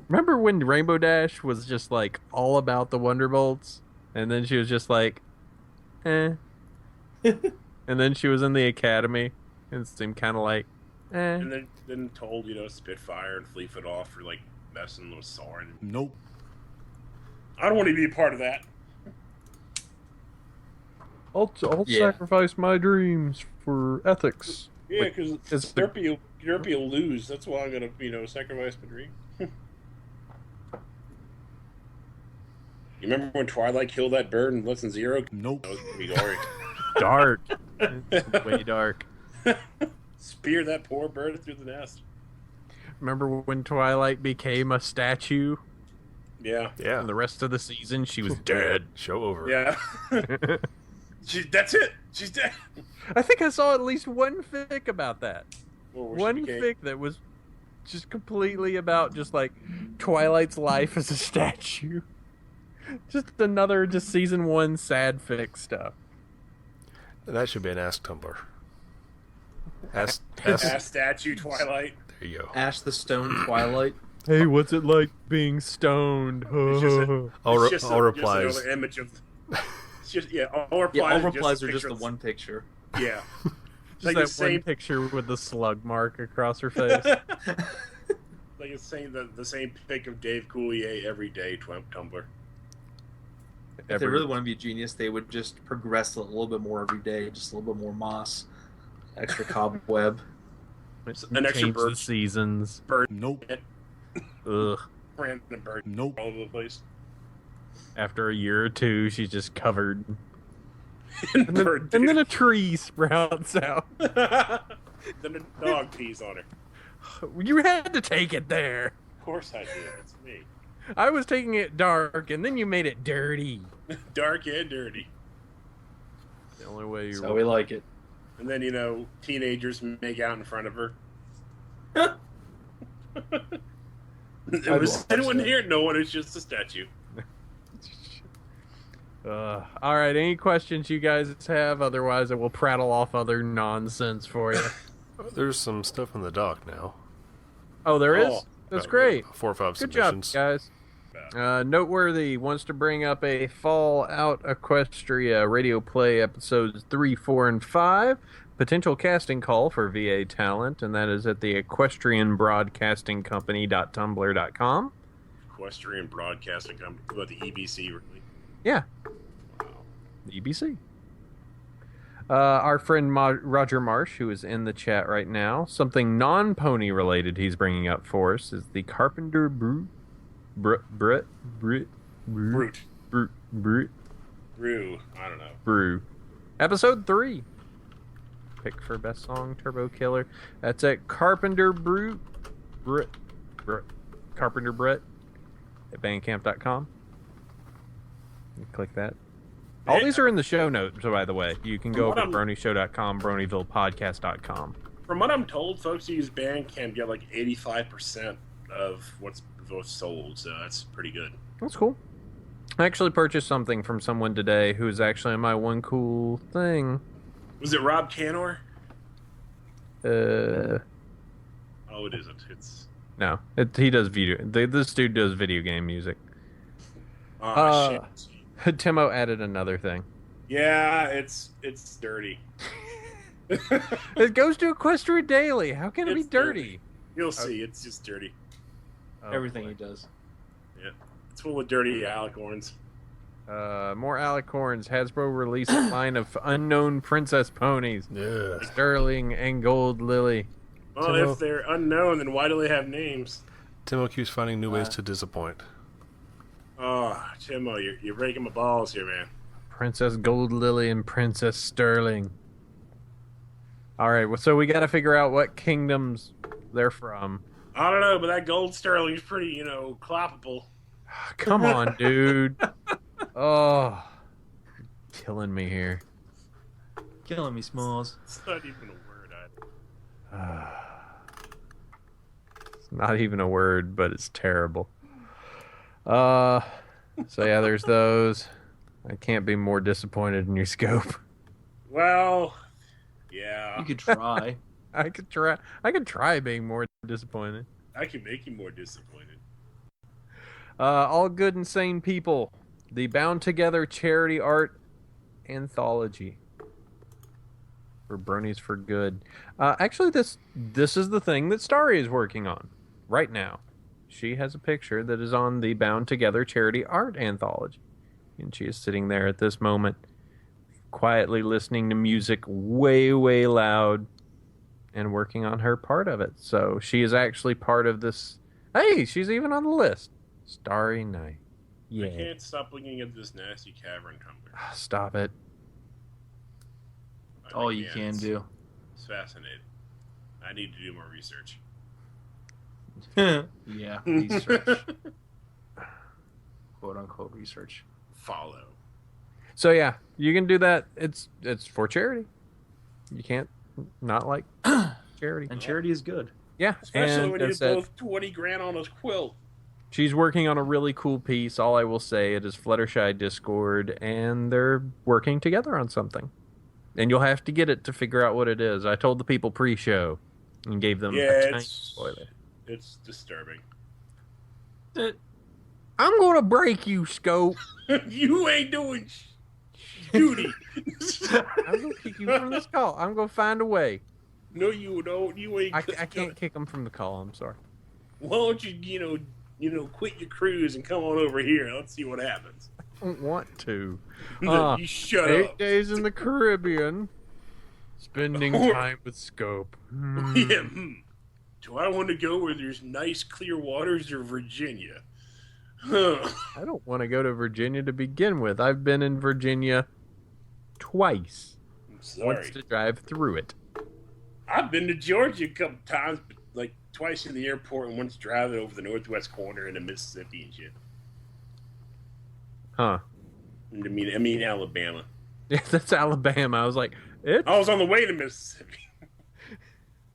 remember when Rainbow Dash was just like all about the Wonderbolts, and then she was just like, and then she was in the academy, and it seemed kind of like, and then told Spitfire and Fleetfoot off for like messing with Soren. Nope. I don't want to be a part of that. I'll sacrifice my dreams for ethics. Yeah, because Derpy will lose. That's why I'm going to, sacrifice my dream. You remember when Twilight killed that bird in less than 0? Nope. That was going to be gory. Dark. Way dark. Spear that poor bird through the nest. Remember when Twilight became a statue? Yeah. Yeah. And the rest of the season, she was dead. Show over. Yeah. That's it. She's dead. I think I saw at least one fic about that. One fic that was just completely about just like Twilight's life as a statue. Just another season 1 sad fic stuff. That should be an Ask Tumblr. Ask statue Twilight. There you go. Ash the Stone Twilight. Hey, what's it like being stoned? All replies. Just another image of. All replies are just the one picture. Yeah. Just like that one picture with the slug mark across her face. Like it's saying the same pic of Dave Coulier every day, Tumblr. If they really want to be a genius, they would just progress a little bit more every day, just a little bit more moss, extra cobweb. An extra Change bird. the seasons. Bird. Nope. Ugh. Random bird. Nope. All over the place. After a year or two, she's just covered. and, And then a tree sprouts out. Then a dog pees on her. You had to take it there. Of course I did. It's me. I was taking it dark, and then you made it dirty. Dark and dirty. The only way you. So we like it. And then, teenagers make out in front of her. Anyone here? No one. It's just a statue. All right. Any questions you guys have? Otherwise, I will prattle off other nonsense for you. There's some stuff in the dock now. Oh, there is? That's great. 4 or 5 Good job, submissions. guys. Noteworthy wants to bring up a Fallout Equestria radio play episodes 3, 4, and 5. Potential casting call for VA talent, and that is at the Equestrian Broadcasting Company.tumblr.com. Equestrian Broadcasting Company. About the EBC, really? Yeah. Wow. The EBC. Our friend Roger Marsh, who is in the chat right now, something non-pony related he's bringing up for us is the Carpenter Brew. Brute. Brew. I don't know. Brew. Episode 3. Pick for best song, Turbo Killer. That's at Carpenter Brew. Carpenter Brett at bandcamp.com. You click that. All these are in the show notes, by the way. You can go over to BronyShow.com, BronyvillePodcast.com. From what I'm told, folks who use Bandcamp get like 85% of what's sold, so that's pretty good. That's cool. I actually purchased something from someone today who's actually my one cool thing. Was it Rob Canor? Oh, it isn't. It's no. He does video. This dude does video game music. Shit. Timo added another thing. Yeah, it's dirty. It goes to Equestria Daily. How can it be dirty? You'll see. It's just dirty. Everything he does. Yeah. It's full of dirty alicorns. More alicorns. Hasbro released a line of unknown princess ponies. Yeah. Sterling and Gold Lily. Well, Timo, if they're unknown, then why do they have names? Timo keeps finding new ways to disappoint. Oh, Timo, you're breaking my balls here, man. Princess Gold Lily and Princess Sterling. All right, well, so we got to figure out what kingdoms they're from. I don't know, but that gold sterling's pretty, cloppable. Come on, dude. Oh, killing me here. Killing me, Smalls. It's not even a word either. It's not even a word, but it's terrible. So yeah, there's those. I can't be more disappointed in your scope. Well, yeah. You could try. I could try being more disappointed. I can make you more disappointed. All Good and Sane People, the Bound Together Charity Art Anthology for Bronies for Good. Actually, this is the thing that Starry is working on right now. She has a picture that is on the Bound Together Charity Art Anthology, and she is sitting there at this moment, quietly listening to music way, way loud, and working on her part of it. So she is actually part of this. Hey, she's even on the list. Starry Night. Yeah. I can't stop looking at this nasty cavern tumbler. Stop it. All you can do. It's fascinating. I need to do more research. Yeah, research. Quote unquote research. Follow. So yeah, you can do that. It's for charity. You can't not like charity. And charity is good. Yeah, Especially and when you that's it. both 20 grand on a quilt. She's working on a really cool piece. All I will say, it is Fluttershy Discord, and they're working together on something. And you'll have to get it to figure out what it is. I told the people pre-show and gave them a tiny spoiler. It's disturbing. I'm going to break you, Scope. You ain't doing duty. I'm going to kick you from this call. I'm going to find a way. No, you don't. You ain't. I can't kick them from the call. I'm sorry. Why don't you, quit your cruise and come on over here? Let's see what happens. don't want to. You shut 8 up. days in the Caribbean, spending time with Scope. Yeah. Do I want to go where there's nice, clear waters or Virginia? Huh. I don't want to go to Virginia to begin with. I've been in Virginia twice. I'm sorry. Once to drive through it. I've been to Georgia a couple times, but like twice in the airport and once driving over the northwest corner into Mississippi and shit. Huh. I mean Alabama. Yeah, that's Alabama. I was like, I was on the way to Mississippi.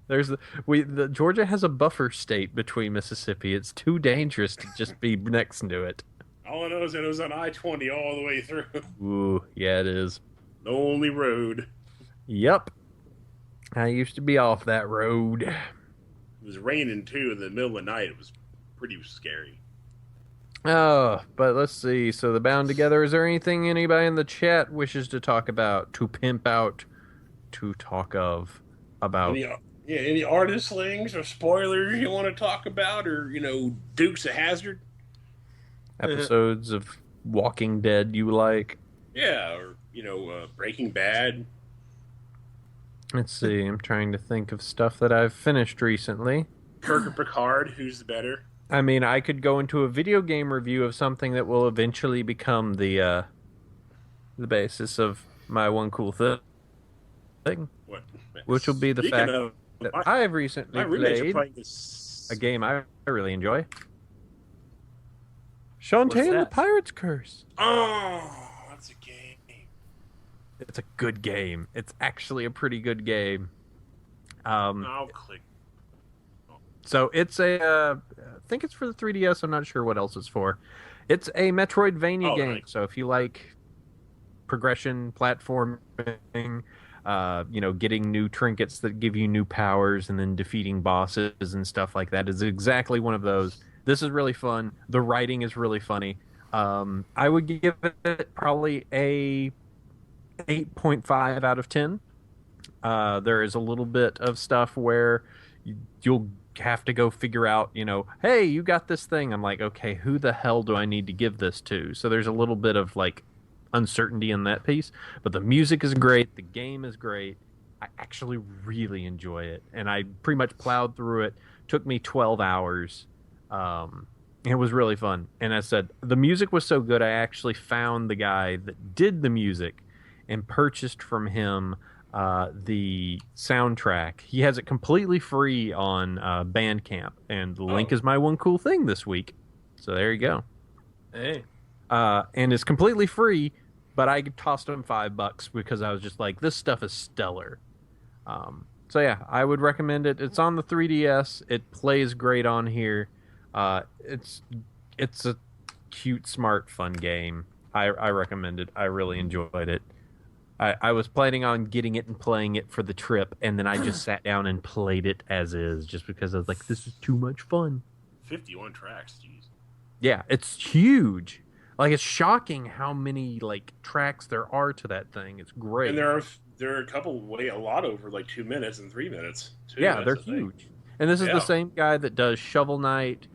There's the Georgia has a buffer state between Mississippi. It's too dangerous to just be next to it. All I know is that it was on I-20 all the way through. Ooh, yeah, it is. The only road. Yep. I used to be off that road. It was raining too in the middle of the night. It was pretty scary. Oh, but let's see. So the Bound Together, is there anything anybody in the chat wishes to talk about, to pimp out, to talk of, about? Any artist slings or spoilers you want to talk about, or Dukes of Hazzard? Episodes of Walking Dead you like? Yeah, or Breaking Bad. Let's see. I'm trying to think of stuff that I've finished recently. Kirk or Picard, who's the better? I mean, I could go into a video game review of something that will eventually become the basis of my one cool thing. What? Which will be the Speaking fact of, that I have recently played a game I really enjoy. Shantae and the Pirate's Curse. Oh, that's a game. It's a good game. It's actually a pretty good game. I'll click. So it's I think it's for the 3DS. I'm not sure what else it's for. It's a Metroidvania game. Right. So if you like progression, platforming, getting new trinkets that give you new powers and then defeating bosses and stuff like that is exactly one of those. This is really fun. The writing is really funny. I would give it probably a 8.5 out of 10. There is a little bit of stuff where you'll have to go figure out, hey, you got this thing. I'm like, okay, who the hell do I need to give this to? So there's a little bit of like uncertainty in that piece, but the music is great. The game is great. I actually really enjoy it. And I pretty much plowed through it. Took me 12 hours. It was really fun. And I said, the music was so good, I actually found the guy that did the music and purchased from him the soundtrack. He has it completely free on Bandcamp, and the link is my one cool thing this week. So there you go. Hey. And it's completely free, but I tossed him $5 because I was just like, this stuff is stellar. So yeah, I would recommend it. It's on the 3DS. It plays great on here. It's a cute, smart, fun game. I recommend it. I really enjoyed it. I was planning on getting it and playing it for the trip, and then I just sat down and played it as is, just because I was like, this is too much fun. 51 tracks, jeez. Yeah, it's huge. Like, it's shocking how many tracks there are to that thing. It's great. And there are a couple a lot over 2 minutes and 3 minutes. Yeah, they're huge. And this is the same guy that does Shovel Knight,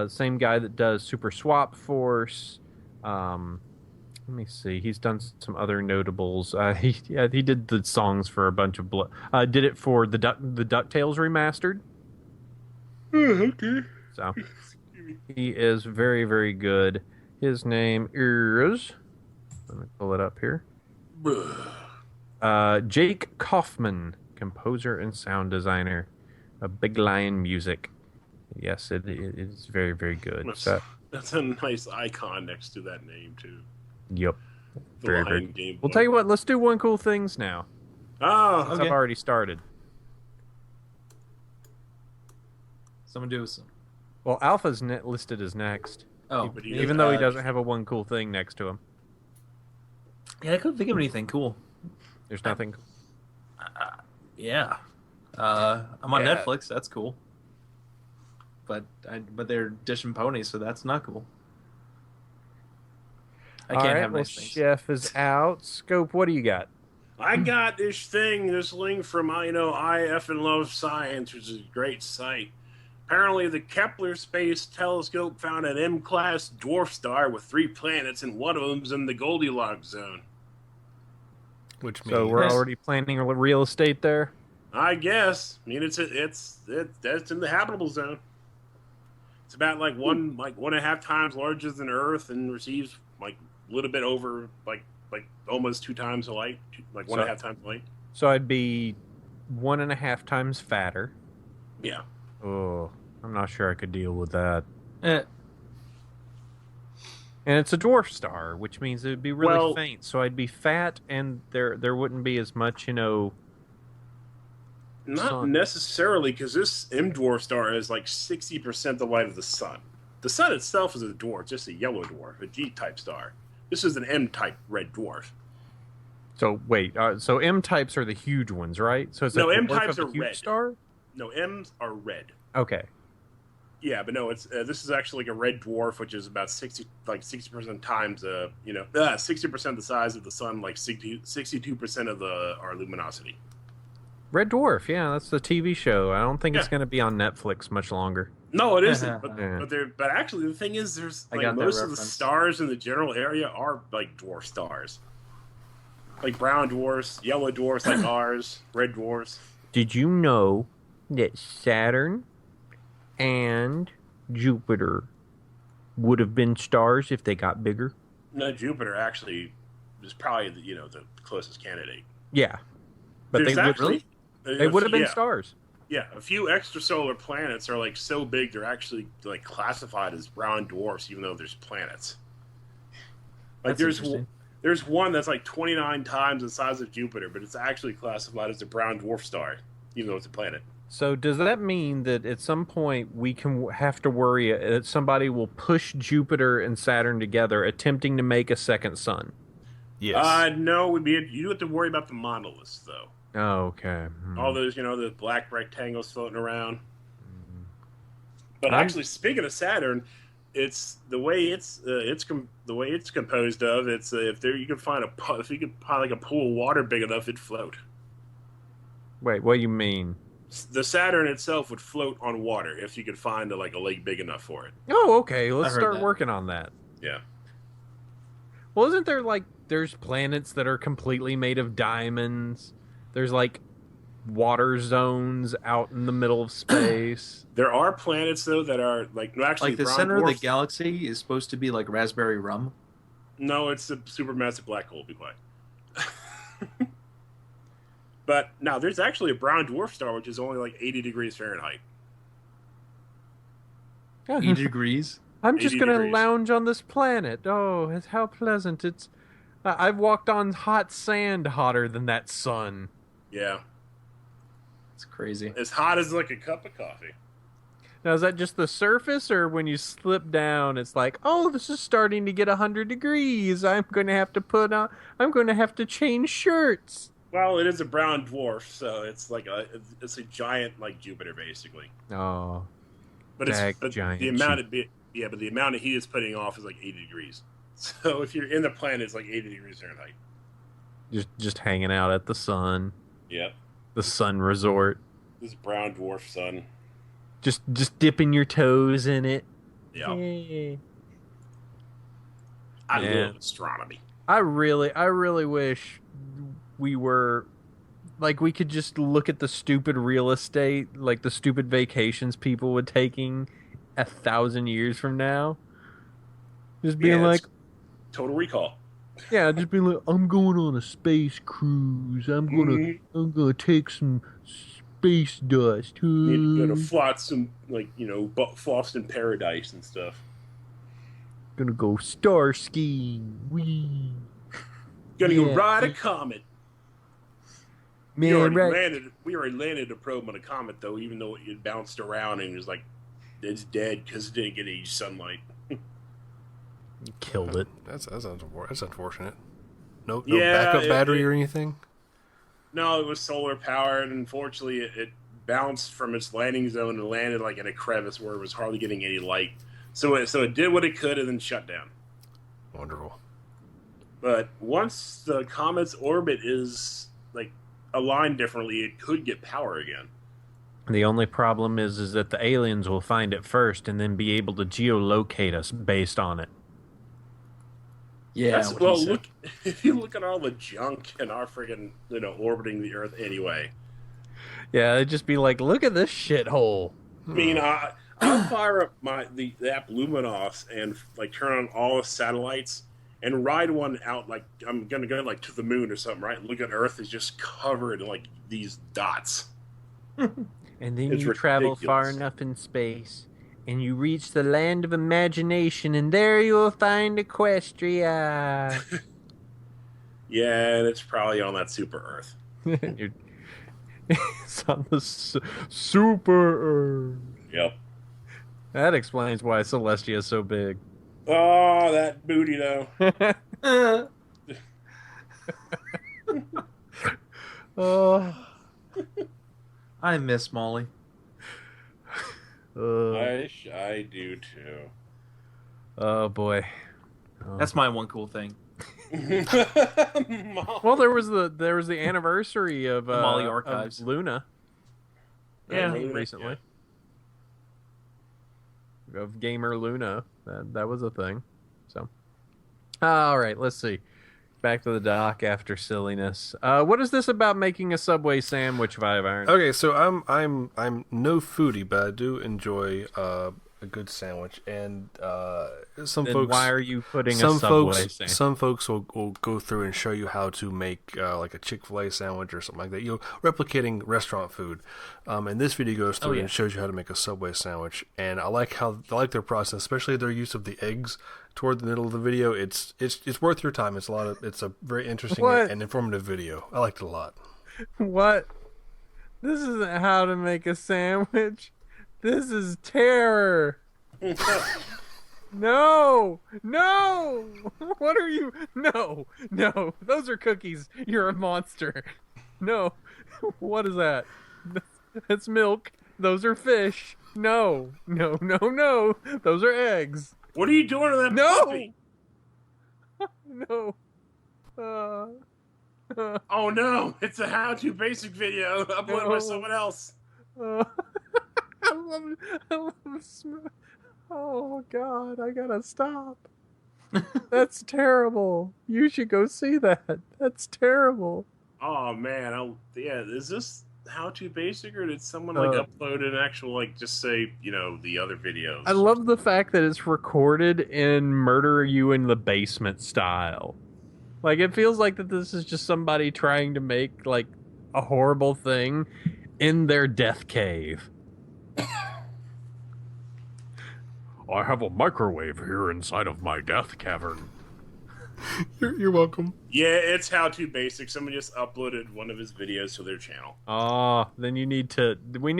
same guy that does Super Swap Force. Let me see. He's done some other notables. He did the songs for a bunch of did it for the DuckTales remastered. Okay. So he is very, very good. His name is, let me pull it up here. Jake Kaufman, composer and sound designer of Big Lion Music. Yes, it is very, very good. That's a nice icon next to that name too. Yep. Very, very good. We'll tell you what, let's do one cool things now. Oh, okay. I've already started. Someone do some. Well, Alpha's listed as next. Oh. Even though he doesn't have a one cool thing next to him. Yeah, I couldn't think of anything cool. There's nothing. Yeah. I'm on Netflix. That's cool. But they're dishing ponies, so that's not cool. I can't have nice things. Chef is out. Scope, what do you got? I got this link from I effing love science, which is a great site, Apparently, the Kepler Space Telescope found an M-class dwarf star with 3 planets, and one of them's in the Goldilocks zone. Which means So we're already planning real estate there? I guess. I mean, it's in the habitable zone. It's about like 1.5 times larger than Earth, and receives like a little bit over like almost 2 times the light, like 1.5 times the light. So I'd be 1.5 times fatter. Yeah. Oh, I'm not sure I could deal with that. Eh. And it's a dwarf star, which means it would be really Well- faint. So I'd be fat, and there wouldn't be as much, Not sun. necessarily, because this M dwarf star is like 60% the light of the sun. The sun itself is a dwarf, just a yellow dwarf, a G-type star. This is an M-type red dwarf. So wait, so M types are the huge ones, right? So it's No, a M dwarf types of a are huge red. star. No, M's are red. Okay. Yeah, but no, it's this is actually like a red dwarf, which is about 60% times 60% the size of the sun, like 62% of our luminosity. Red Dwarf, yeah, that's the TV show. I don't think it's Yeah. going to be on Netflix much longer. No, it isn't. But Yeah. but actually, the thing is, there's I like got that most of the reference. stars in the general area are like dwarf stars, like brown dwarfs, yellow dwarfs like ours, red dwarfs. Did you know that Saturn and Jupiter would have been stars if they got bigger? No, Jupiter actually is probably the closest candidate. Yeah, but There's they would actually- they would have been yeah. stars. Yeah, a few extrasolar planets are like so big they're actually like classified as brown dwarfs, even though there's planets. Like That's interesting. there's one that's like 29 times the size of Jupiter, but it's actually classified as a brown dwarf star, even though it's a planet. So does that mean that at some point we can have to worry that somebody will push Jupiter and Saturn together, attempting to make a second sun? yes. No, you have to worry about the monoliths though. Oh, okay. All those, the black rectangles floating around. But I'm- actually, speaking of Saturn, it's the way it's composed of. It's if you could find if you could find like a pool of water big enough, it'd float. Wait, what do you mean? The Saturn itself would float on water if you could find a lake big enough for it. Oh, okay. Let's I heard start that. working on that. Yeah. Well, isn't there there's planets that are completely made of diamonds? There's water zones out in the middle of space. There are planets though that are actually Like the brown center of the dwarfs. galaxy is supposed to be like raspberry rum. No, it's a supermassive black hole. Be quiet. But now there's actually a brown dwarf star which is only like 80 degrees Fahrenheit. 80 degrees. I'm just 80 gonna degrees. lounge on this planet. Oh, it's how pleasant! It's I've walked on hot sand hotter than that sun. Yeah, It's crazy. as hot as like a cup of coffee. Now, is that just the surface, or when you slip down, it's like, oh, this is starting to get 100 degrees. I'm going to have to change shirts. Well, it is a brown dwarf, so it's a giant like Jupiter basically. Oh, But giant the amount of the amount of heat it's putting off is like 80 degrees. So if you're in the planet, it's like 80 degrees Fahrenheit. just hanging out at the sun, Yep. the sun resort. This brown dwarf sun. Just dipping your toes in it. Yeah. Yay. I Yeah. love astronomy. I really wish we were we could just look at the stupid real estate, like the stupid vacations people would taking 1,000 years from now. Just being Yeah, like, it's Total Recall. yeah, just being like, I'm going on a space cruise. I'm gonna take some space dust. Need to float some floss in paradise and stuff. Gonna go star skiing. Wee. Gonna go Yeah. ride a comet. Man, We already landed a probe on a comet though, even though it bounced around and it was like it's dead because it didn't get any sunlight. killed it. That's unfortunate. No Yeah, backup battery it- or anything. No, it was solar powered, and unfortunately, it bounced from its landing zone and landed like in a crevice where it was hardly getting any light. So it did what it could and then shut down. Wonderful. But once the comet's orbit is aligned differently, it could get power again. The only problem is that the aliens will find it first and then be able to geolocate us based on it. Yeah. Look, if you look at all the junk in our friggin', orbiting the Earth anyway. Yeah, it'd just be like, look at this shithole. I mean, I'll fire up the app Luminos and like turn on all the satellites and ride one out. Like I'm gonna go like to the moon or something, right? Look at Earth is just covered in like these dots. And then It's you travel ridiculous. far enough in space, and you reach the land of imagination, and there you will find Equestria. Yeah, and it's probably on that super Earth. It's on the super Earth. Yep. That explains why Celestia is so big. Oh, that booty though. Oh, I miss Molly. I do too. Oh boy. Oh. That's my one cool thing. Well, there was the anniversary of Molly Archives. of Luna. Yeah. Recently. Of Gamer Luna. That was a thing. So, all right, let's see. Back to the dock after silliness. What is this about making a Subway sandwich, Five Iron? Okay, so I'm no foodie, but I do enjoy a good sandwich, and some Then folks. why are you putting some a Subway folks, sandwich? some folks will go through and show you how to make like a Chick-fil-A sandwich or something like that. Replicating restaurant food. And this video goes through and shows you how to make a Subway sandwich. And I like their process, especially their use of the eggs toward the middle of the video. It's worth your time. It's a very interesting and informative video. I liked it a lot. What? This isn't how to make a sandwich. This is terror. No! What are you? No! Those are cookies. You're a monster. No. What is that? That's milk. Those are fish. No. Those are eggs. What are you doing to that puppy? No. Oh no! It's a how-to basic video uploaded by someone else. I love the smell. Oh God, I gotta stop. That's terrible. You should go see that. That's terrible. Oh man, is this how-to basic, or did someone upload an actual just say the other videos? I love the fact that it's recorded in murder you in the basement style. Like it feels like that this is just somebody trying to make like a horrible thing in their death cave. I have a microwave here inside of my death cavern. You're welcome. Yeah, it's how-to basic. Someone just uploaded one of his videos to their channel. Then we need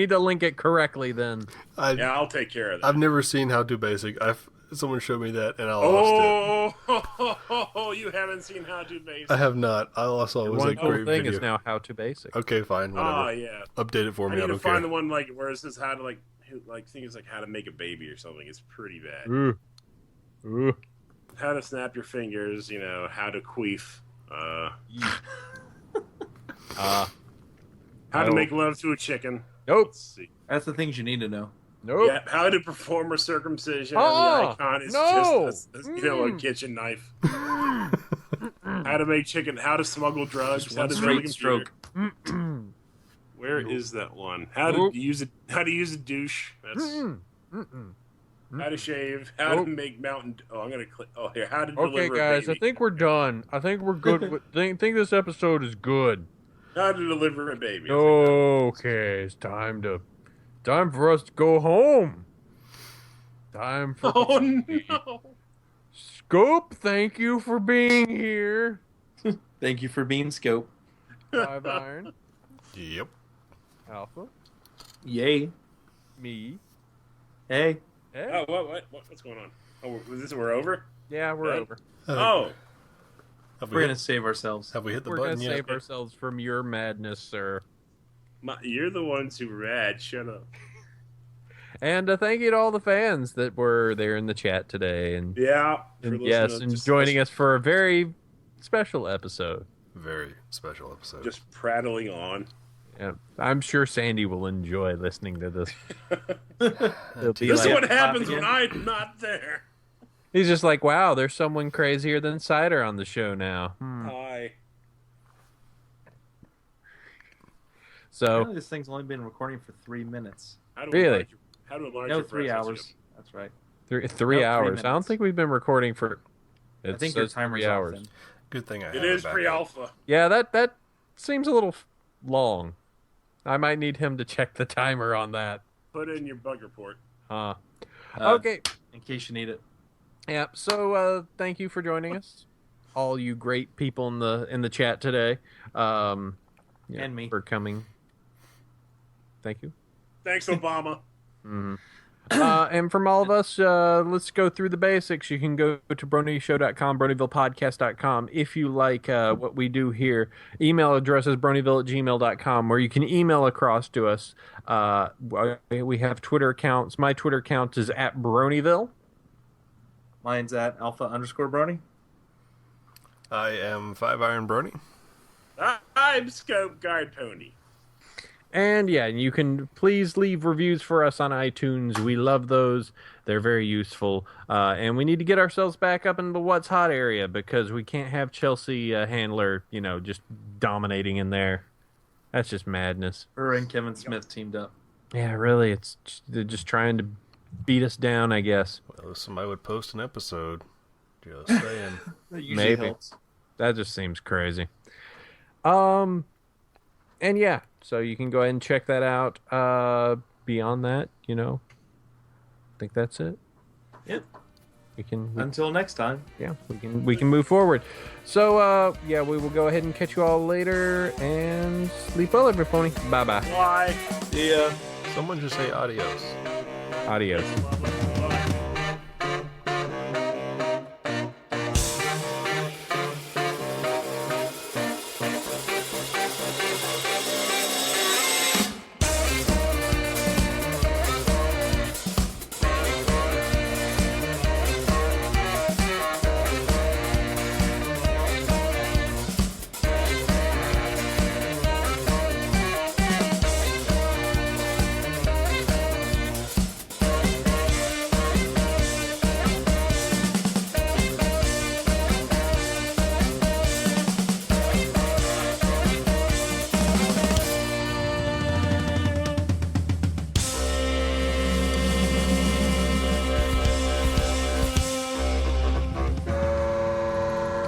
to link it correctly then. Yeah, I'll take care of that. I've never seen How to Basic. Someone showed me that, and I lost it. Oh, you haven't seen how-to basic. I have not. I also was One like, cool great thing video. is now how to basic. Okay, fine. Whatever. Oh yeah. Update it for me. I need to don't find care. the one where it says how to I think it's how to make a baby or something. It's pretty bad. Ooh. How to snap your fingers. How to queef. How to make love to a chicken. Nope. Let's see. That's the things you need to know. Nope. Yeah, how to perform a circumcision. Oh, and the icon is no. just a kitchen knife. How to make chicken. How to smuggle drugs. How to build a Straight computer. stroke. Where is that one? How to use it? How to use a douche? That's how to shave. How to make mountain. Oh, I'm gonna click. Oh, here. How to deliver Okay, guys, a baby. I think we're done. I think we're good. think this episode is good. How to deliver a baby. Okay, it's time for us to go home. Time for Oh no! Scope. Thank you for being here. Thank you for being Scope. Five Iron, Yep. Alpha, Yay. me. Hey. Hey. Oh, what's going on? Oh, we're over? Yeah, we're Done? over. Oh, We're going to save ourselves. Have we hit the We're gonna button yet? save ourselves from your madness, sir. you're the ones who were rad. Shut up. And thank you to all the fans that were there in the chat today, and Yeah. and joining us for a very special episode. Very special episode. Just prattling on. Yeah, I'm sure Sandy will enjoy listening to this. This is what happens when I'm not there. He's just like, wow, there's someone crazier than Cider on the show now. Hi. So apparently this thing's only been recording for 3 minutes. Really? How to enlarge No, your 3 breasts? hours. That's right. three No, hours. 3 I don't minutes. think we've been recording for. I think your timer's 3 off hours. then. Good thing I have It is backup. pre-alpha. Yeah, that seems a little long. I might need him to check the timer on that. Put in your bug report. Okay. In case you need it. Yeah. So thank you for joining us, all you great people in the chat today. Yeah, And me. for coming. Thank you. Thanks, Obama. And from all of us, let's go through the basics. You can go to BronyShow.com, BronyvillePodcast.com. If you like what we do here, email address is Bronyville@gmail.com, where you can email across to us. We have Twitter accounts. My Twitter account is @Bronyville. Mine's at alpha_Brony. I am 5 Iron Brony. I'm Scope Guard Pony. And yeah, you can please leave reviews for us on iTunes. We love those. They're very useful. And we need to get ourselves back up into the What's Hot area because we can't have Chelsea Handler, just dominating in there. That's just madness. Her and Kevin Smith teamed up. Yeah, really. They're just trying to beat us down, I guess. Well, somebody would post an episode. Just saying. That usually Maybe. helps. That just seems crazy. And yeah, so you can go ahead and check that out. Beyond that, I think that's it. Yep. We can Until next time. yeah, we can move forward. So yeah, we will go ahead and catch you all later and sleep well, everybody. Bye bye. Bye. Yeah. Someone just say adios. Adios.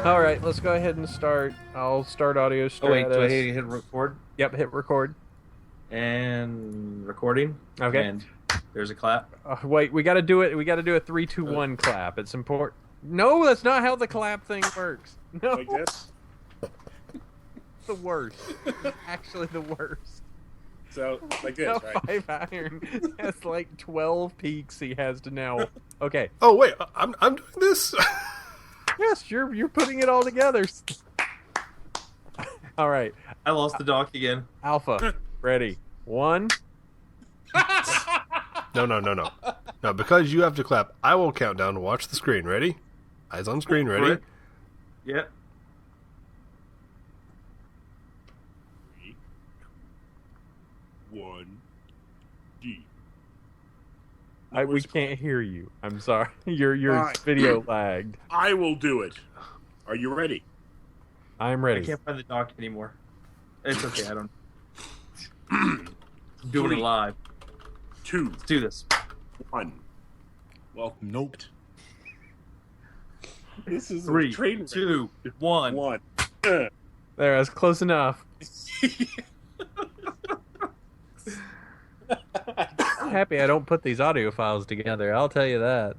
All right, let's go ahead and start. I'll start audio Oh, wait. Do I stratus. hit record? Yep, hit record. And recording. Okay. And there's a clap. Wait, we got to do it. We got to do a 3, 2, 1 clap. It's important. No, that's not how the clap thing works. No, Like this. it's the worst. Actually, the worst. So, like this, No, right? 5 Iron has like 12 peaks he has to now. Okay. Oh wait, I'm doing this. Yes, you're putting it all together. All right, I lost the dock again. Alpha, ready? 1. No. No, because you have to clap. I will count down. Watch the screen. Ready? Eyes on screen. Ready? Right. Yep. 3, 1, D. We can't hear you. I'm sorry. Your Fine. video lagged. I will do it. Are you ready? I'm I ready. can't find the dock anymore. It's okay. I don't. I'm doing it live. 2, Let's do this. 1. Well, nope. This is 3, a train 2, 1. 1. There, that's close enough. I'm happy I don't put these audio files together. I'll tell you that.